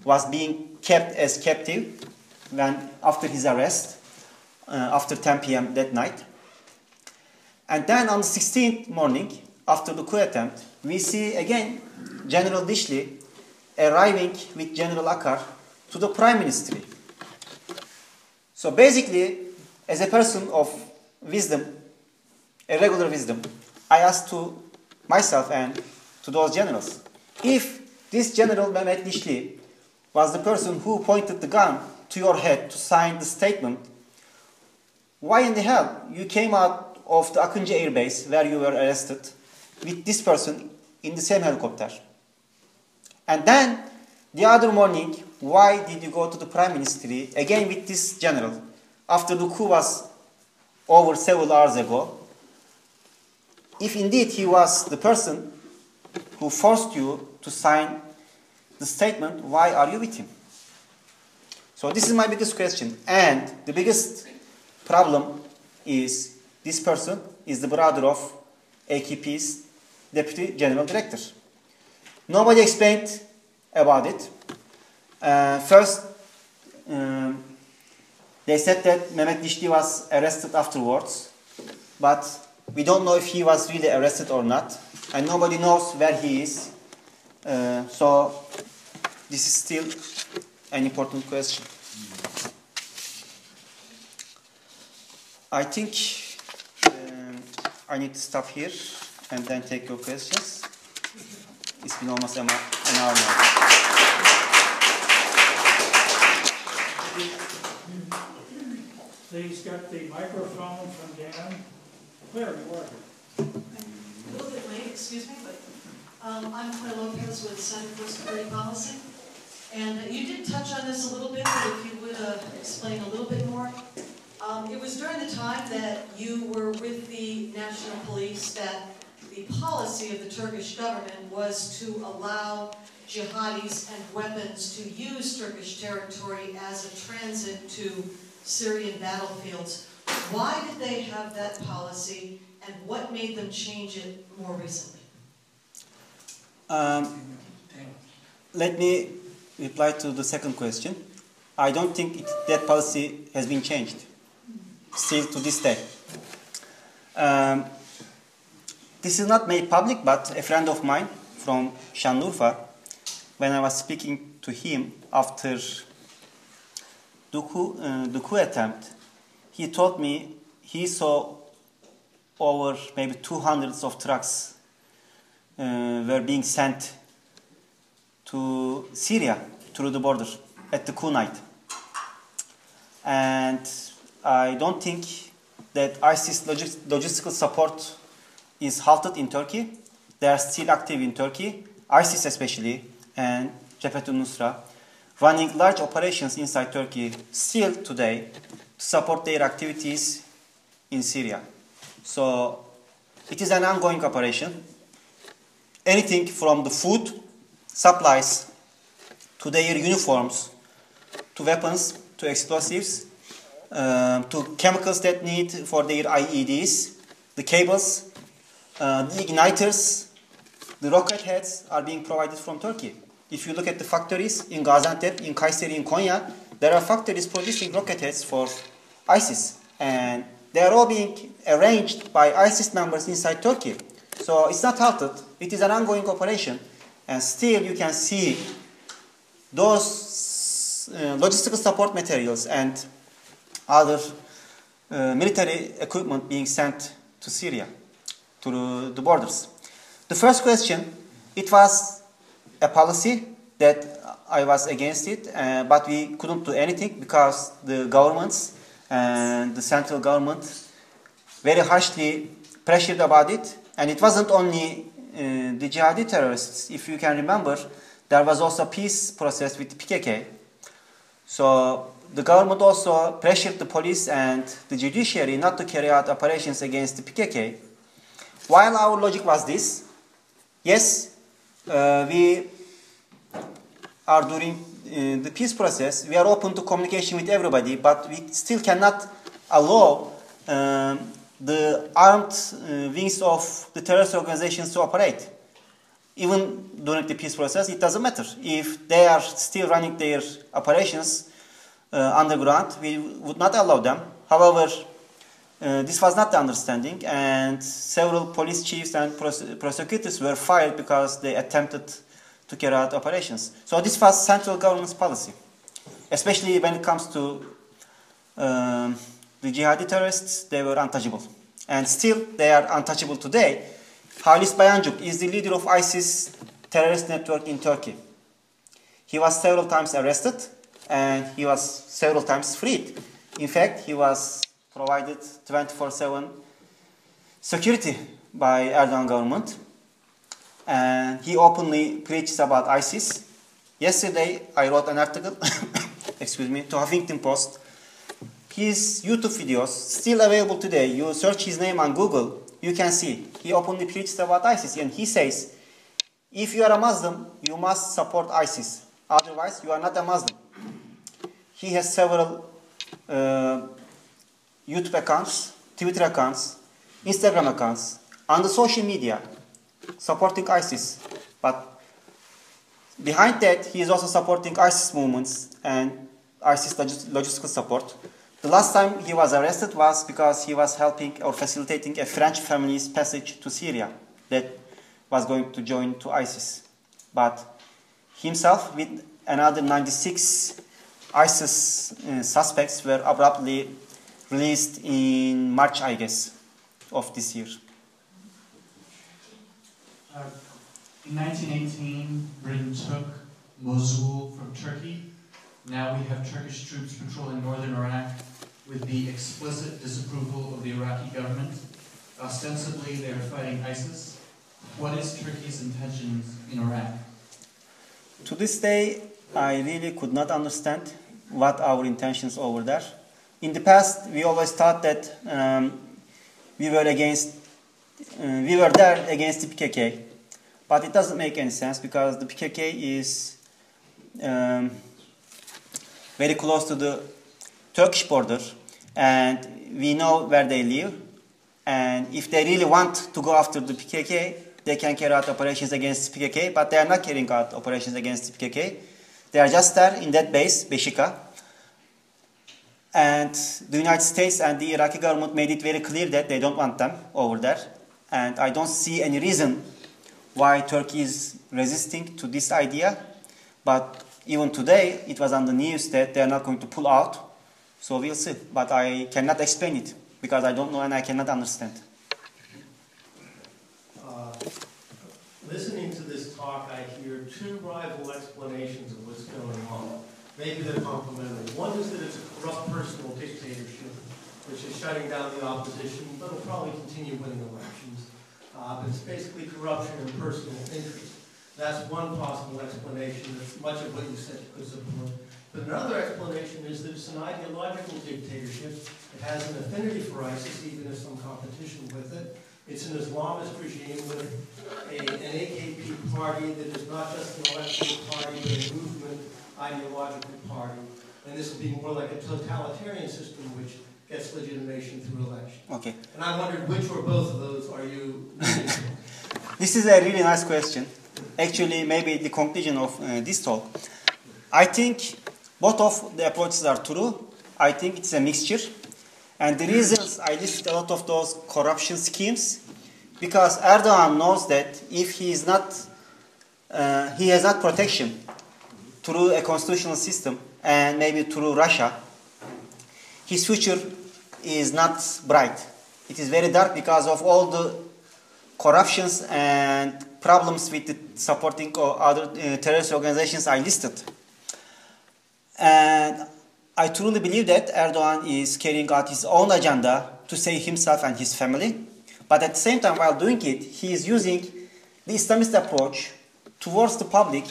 was being kept as captive after his arrest, after 10 p.m. that night. And then on the 16th morning, after the coup attempt, we see again General Dishli arriving with General Akar to the Prime Ministry. So basically, as a person of wisdom, a regular wisdom, I asked to myself and to those generals, if this General Mehmet Dishli was the person who pointed the gun to your head to sign the statement, why in the hell you came out of the Akıncı Air Base where you were arrested with this person in the same helicopter? And then the other morning, why did you go to the Prime Ministry again with this general after the coup was over several hours ago? If indeed he was the person who forced you to sign the statement, why are you with him? So this is my biggest question. And the biggest problem is this person is the brother of AKP's Deputy General Director. Nobody explained about it. First, they said that Mehmet Dishli was arrested afterwards, but we don't know if he was really arrested or not, and nobody knows where he is. So this is still an important question. I think I need to stop here and then take your questions. It's been almost an hour now. Please get the microphone from Dan. Where you are. A little bit late, excuse me, but I'm Claire Lopez with Center for Security Policy. And you did touch on this a little bit, but if you would explain a little bit more. It was during the time that you were with the National Police that the policy of the Turkish government was to allow jihadis and weapons to use Turkish territory as a transit to Syrian battlefiels. Why did they have that policy, and what made them change it more recently? Let me reply to the second question. I don't think that policy has been changed, still to this day. This is not made public, but a friend of mine from Sanliurfa, when I was speaking to him after the coup attempt, he told me he saw over maybe 200 of trucks were being sent to Syria through the border at the coup night. And I don't think that ISIS logistical support is halted in Turkey. They are still active in Turkey, ISIS especially, and Jabhat al-Nusra, running large operations inside Turkey still today to support their activities in Syria. So it is an ongoing operation. Anything from the food supplies to their uniforms, to weapons, to explosives, to chemicals that need for their IEDs, the cables, the igniters, the rocket heads are being provided from Turkey. If you look at the factories in Gaziantep, in Kayseri, in Konya, there are factories producing rocket heads for ISIS. And they are all being arranged by ISIS members inside Turkey. So it's not halted. It is an ongoing operation. And still you can see those logistical support materials and other military equipment being sent to Syria, to the borders. The first question, it was a policy that I was against it, but we couldn't do anything because the governments and the central government very harshly pressured about it. And it wasn't only the jihadi terrorists. If you can remember, there was also a peace process with PKK. So the government also pressured the police and the judiciary not to carry out operations against the PKK. While our logic was this, yes, we are during the peace process, we are open to communication with everybody, but we still cannot allow the armed wings of the terrorist organizations to operate. Even during the peace process, it doesn't matter. If they are still running their operations underground, we would not allow them. However, this was not the understanding, and several police chiefs and prosecutors were fired because they attempted to carry out operations. So this was central government's policy, especially when it comes to the jihadi terrorists. They were untouchable, and still they are untouchable today. Halis Bayancuk is the leader of ISIS terrorist network in Turkey. He was several times arrested, and he was several times freed. In fact, he was provided 24/7 security by Erdogan government, and he openly preaches about ISIS. Yesterday, I wrote an article, excuse me, to Huffington Post. His YouTube videos still available today. You search his name on Google, you can see he openly preaches about ISIS, and he says, if you are a Muslim, you must support ISIS. Otherwise, you are not a Muslim. He has several YouTube accounts, Twitter accounts, Instagram accounts, on the social media, supporting ISIS. But behind that, he is also supporting ISIS movements and ISIS logistical support. The last time he was arrested was because he was helping or facilitating a French family's passage to Syria that was going to join to ISIS. But himself with another 96 ISIS suspects were abruptly released in March, I guess, of this year. In 1918, Britain took Mosul from Turkey. Now we have Turkish troops patrolling northern Iraq with the explicit disapproval of the Iraqi government. Ostensibly, they are fighting ISIS. What is Turkey's intentions in Iraq? To this day, I really could not understand what our intentions over there. In the past, we always thought that we were there against the PKK, but it doesn't make any sense because the PKK is very close to the Turkish border, and we know where they live. And if they really want to go after the PKK, they can carry out operations against the PKK, but they are not carrying out operations against the PKK. They are just there in that base, Beshika. And the United States and the Iraqi government made it very clear that they don't want them over there. And I don't see any reason why Turkey is resisting to this idea. But even today, it was on the news that they are not going to pull out. So we'll see. But I cannot explain it because I don't know and I cannot understand. Listening to this talk, I hear two rival explanations of what's going on. Maybe they're complementary. One is that it's a corrupt personal dictatorship, which is shutting down the opposition, but will probably continue winning elections. But it's basically corruption and personal interest. That's one possible explanation. That's much of what you said could support. But another explanation is that it's an ideological dictatorship. It has an affinity for ISIS, even if some competition with it. It's an Islamist regime with an AKP party that is not just an electoral party, but a movement ideological party. And this will be more like a totalitarian system which gets legitimation through election. Okay. And I wondered which or both of those are you leaning for? This is a really nice question. Actually, maybe the conclusion of this talk. I think both of the approaches are true. I think it's a mixture. And the reasons I listed a lot of those corruption schemes, because Erdogan knows that if he is not, he has not protection through a constitutional system and maybe through Russia, his future is not bright. It is very dark because of all the corruptions and problems with the supporting other terrorist organizations I listed. And I truly believe that Erdogan is carrying out his own agenda to save himself and his family. But at the same time, while doing it, he is using the Islamist approach towards the public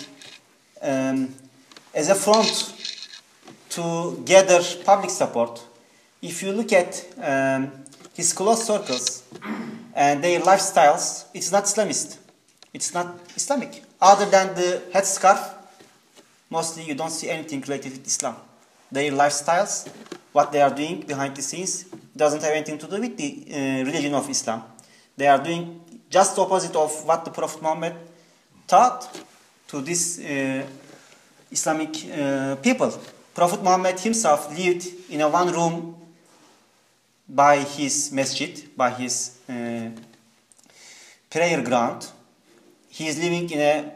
as a front to gather public support. If you look at his close circles and their lifestyles, it's not Islamist. It's not Islamic. Other than the headscarf, mostly you don't see anything related with Islam. Their lifestyles, what they are doing behind the scenes, doesn't have anything to do with the religion of Islam. They are doing just the opposite of what the Prophet Muhammad taught to this Islamic people. Prophet Muhammad himself lived in a one room by his masjid, by his prayer ground. He is living in a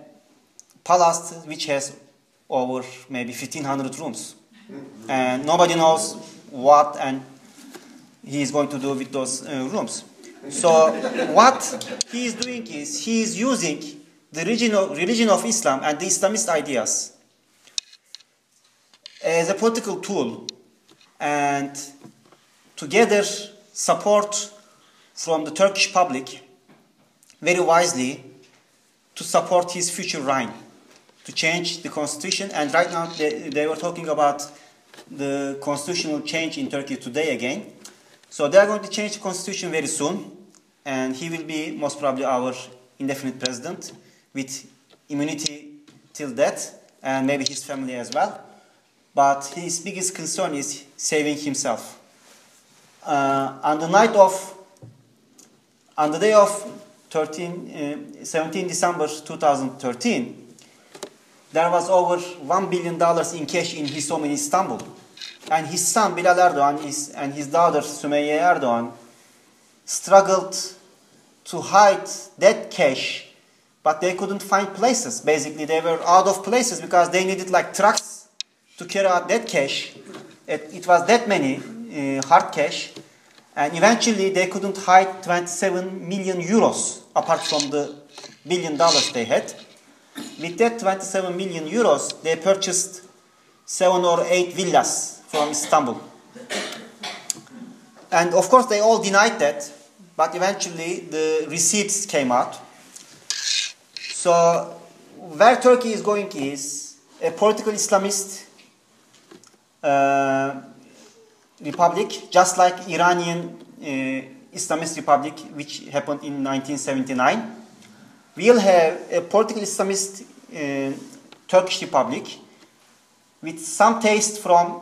palace which has over maybe 1,500 rooms. And nobody knows what and he is going to do with those rooms. So what he is doing is he is using the religion of Islam and the Islamist ideas as a political tool and to gather support from the Turkish public very wisely to support his future reign, to change the constitution. And right now they were talking about the constitutional change in Turkey today again. So they are going to change the constitution very soon, and he will be most probably our indefinite president with immunity till death, and maybe his family as well. But his biggest concern is saving himself. On the day of 17 December 2013, there was over $1 billion in cash in his home in Istanbul. And his son Bilal Erdogan and his daughter Sümeyye Erdogan struggled to hide that cash, but they couldn't find places. Basically, they were out of places because they needed like trucks to carry out that cash. It was that many hard cash. And eventually, they couldn't hide 27 million euros apart from the $1 billion they had. With that 27 million euros, they purchased 7 or 8 villas from Istanbul. And of course, they all denied that, but eventually the receipts came out. So, where Turkey is going is a political Islamist republic, just like Iranian Islamist republic, which happened in 1979. We'll have a political Islamist Turkish republic with some taste from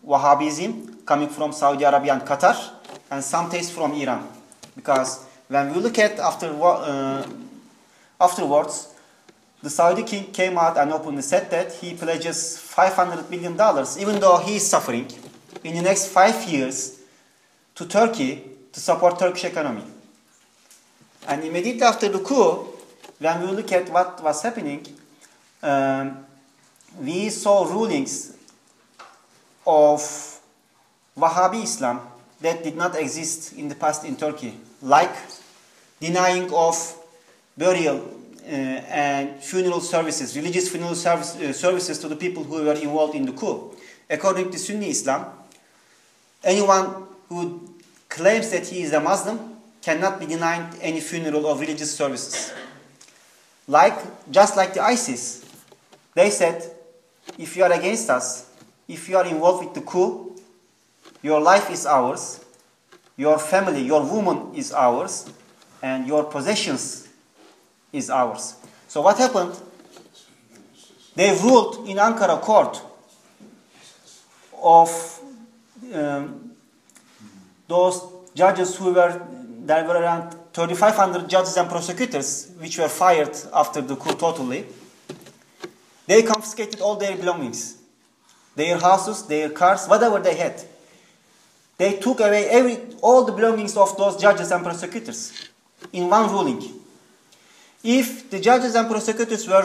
Wahhabism coming from Saudi Arabia and Qatar, and some taste from Iran. Because when we look at afterwards, the Saudi king came out and openly said that he pledges $500 million, even though he is suffering, in the next 5 years to Turkey to support Turkish economy. And immediately after the coup, when we look at what was happening, we saw rulings of Wahhabi Islam that did not exist in the past in Turkey, like denying of burial and funeral services, religious funeral services to the people who were involved in the coup. According to Sunni Islam, anyone who claims that he is a Muslim cannot be denied any funeral or religious services. Just like the ISIS, they said, if you are against us, if you are involved with the coup, your life is ours, your family, your woman is ours, and your possessions is ours. So what happened? They ruled in Ankara court of those judges there were around 3,500 judges and prosecutors which were fired after the coup totally. They confiscated all their belongings, their houses, their cars, whatever they had. They took away all the belongings of those judges and prosecutors in one ruling. If the judges and prosecutors were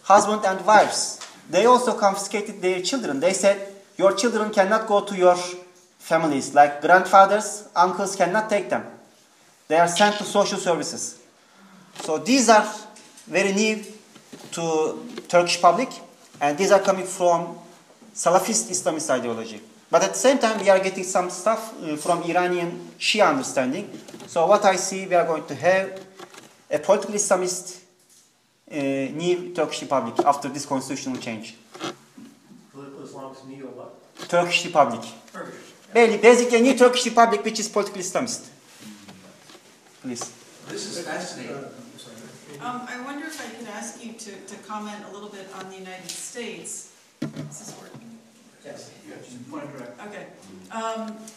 husband and wives, they also confiscated their children. They said, your children cannot go to your families, like grandfathers, uncles cannot take them. They are sent to social services. So these are very new to Turkish public, and these are coming from Salafist Islamist ideology. But at the same time, we are getting some stuff from Iranian Shia understanding. So what I see, we are going to have a political Islamist new Turkish republic after this constitutional change. Political Islamist to neo what? Turkish Republic. Turkish. Basically, a new Turkish Republic which is politically Islamist. Please. This is fascinating. I wonder if I could ask you to comment a little bit on the United States. Is this working? Yes. Okay.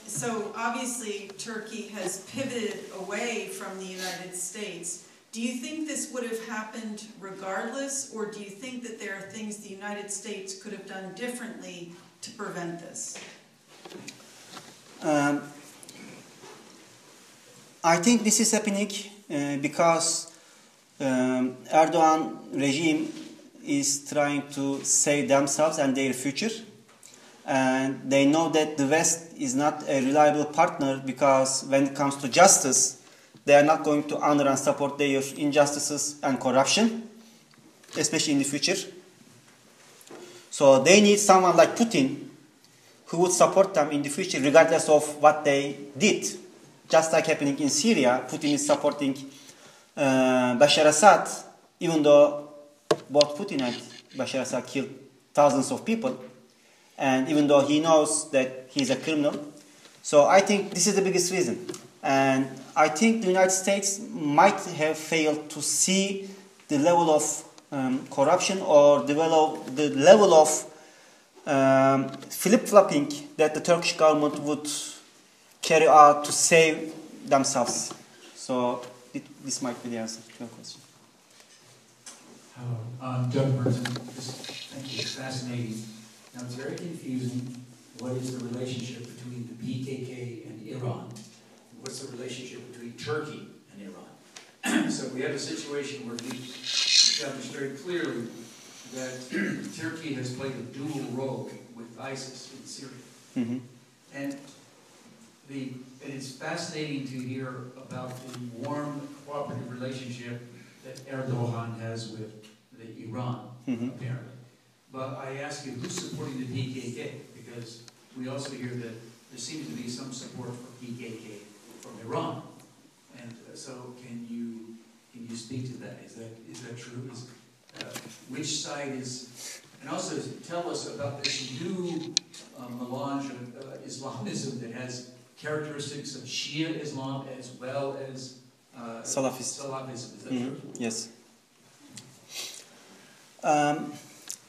So obviously Turkey has pivoted away from the United States. Do you think this would have happened regardless, or do you think that there are things the United States could have done differently to prevent this? I think this is happening because Erdogan regime is trying to save themselves and their future. And they know that the West is not a reliable partner because when it comes to justice, they are not going to honor and support their injustices and corruption, especially in the future. So they need someone like Putin who would support them in the future regardless of what they did. Just like happening in Syria, Putin is supporting Bashar Assad, even though both Putin and Bashar Assad killed thousands of people, and even though he knows that he's a criminal. So I think this is the biggest reason. And I think the United States might have failed to see the level of corruption or the level of flip-flopping that the Turkish government would carry out to save themselves. So this might be the answer to your question. Hello, Doug Burton. Thank you. It's fascinating. Now, it's very confusing. What is the relationship between the PKK and Iran? What's the relationship between Turkey and Iran? So we have a situation where we established very clearly that Turkey has played a dual role with ISIS in Syria. Mm-hmm. And it's fascinating to hear about the warm, cooperative relationship that Erdogan has with Iran, apparently. But I ask you, who's supporting the PKK? Because we also hear that there seems to be some support for PKK from Iran. And so can you speak to that? Is that true? Which side is... And also tell us about this new melange of Islamism that has characteristics of Shia Islam as well as Salafism. Is that true? Yes.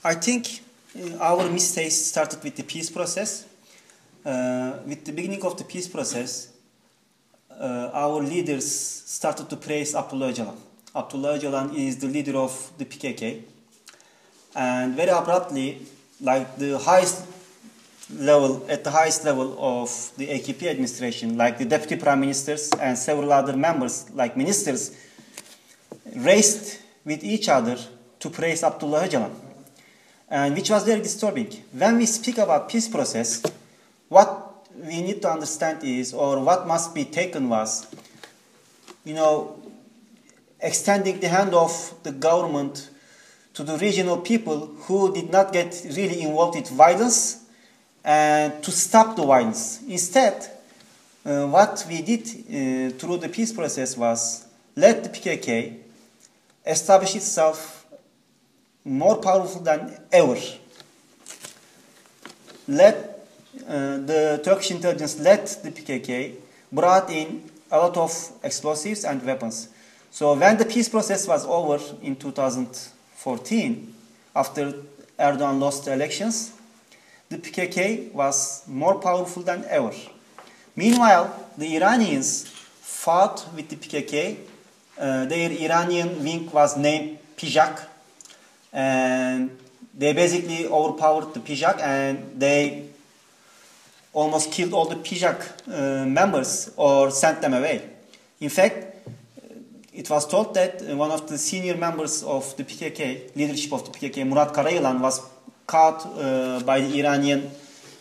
I think our mistakes started with the peace process. With the beginning of the peace process, our leaders started to praise Abdullah Öcalan. Abdullah Öcalan is the leader of the PKK. And very abruptly, like the highest level of the AKP administration, like the deputy prime ministers and several other members, like ministers, raced with each other to praise Abdullah Öcalan, and which was very disturbing. When we speak about peace process, what we need to understand is, or what must be taken was, extending the hand of the government to the regional people who did not get really involved with violence and to stop the violence. Instead, what we did through the peace process was let the PKK establish itself more powerful than ever. Let the Turkish intelligence let the PKK brought in a lot of explosives and weapons. So when the peace process was over in 2014, after Erdogan lost the elections, the PKK was more powerful than ever. Meanwhile, the Iranians fought with the PKK. Their Iranian wing was named PJAK, and they basically overpowered the PJAK, and they almost killed all the PJAK members or sent them away. In fact, it was told that one of the senior members of the PKK, leadership of the PKK, Murat Karayılan, was caught by the Iranian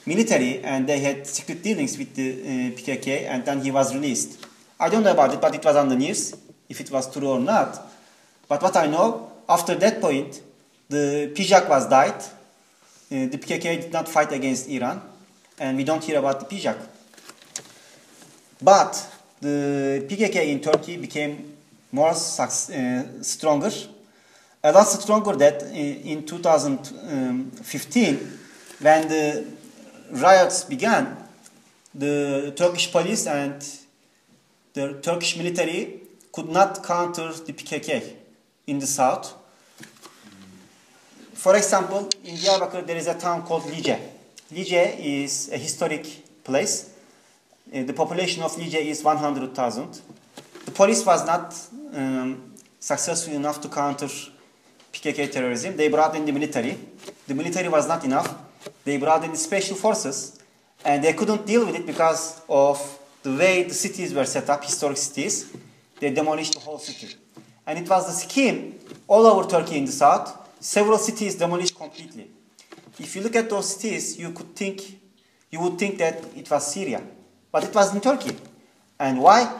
military, and they had secret dealings with the PKK, and then he was released. I don't know about it, but it was on the news, if it was true or not. But what I know, after that point, the PJAK was died. The PKK did not fight against Iran, and we don't hear about the PJAK. But the PKK in Turkey became more stronger, a lot stronger that in 2015, when the riots began, the Turkish police and the Turkish military could not counter the PKK in the south. For example, in Diyarbakir there is a town called Lice. Lice is a historic place. The population of Lice is 100,000. The police was not successful enough to counter PKK terrorism. They brought in the military. The military was not enough. They brought in the special forces, and they couldn't deal with it because of the way the cities were set up, historic cities. They demolished the whole city. And it was the scheme all over Turkey in the south. Several cities demolished completely. If you look at those cities, you would think that it was Syria. But it was in Turkey. And why?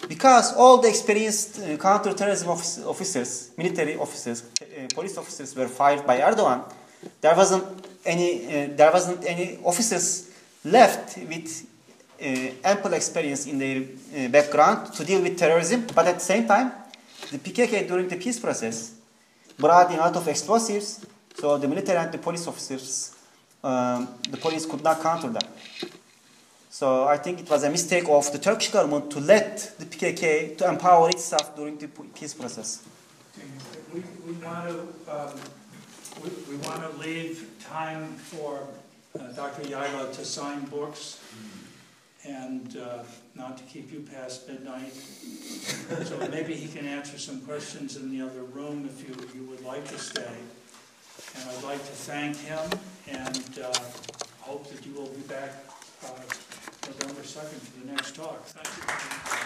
Because all the experienced counter-terrorism officers, military officers, police officers were fired by Erdogan. There wasn't any officers left with ample experience in their background to deal with terrorism. But at the same time, the PKK during the peace process brought in a lot of explosives, so the military and the police officers, the police could not counter them. So I think it was a mistake of the Turkish government to let the PKK to empower itself during the peace process. We want to leave time for Dr. Yayla to sign books and not to keep you past midnight. So maybe he can answer some questions in the other room if you would like to stay. And I'd like to thank him and hope that you will be back November 2nd for the next talk. Thank you.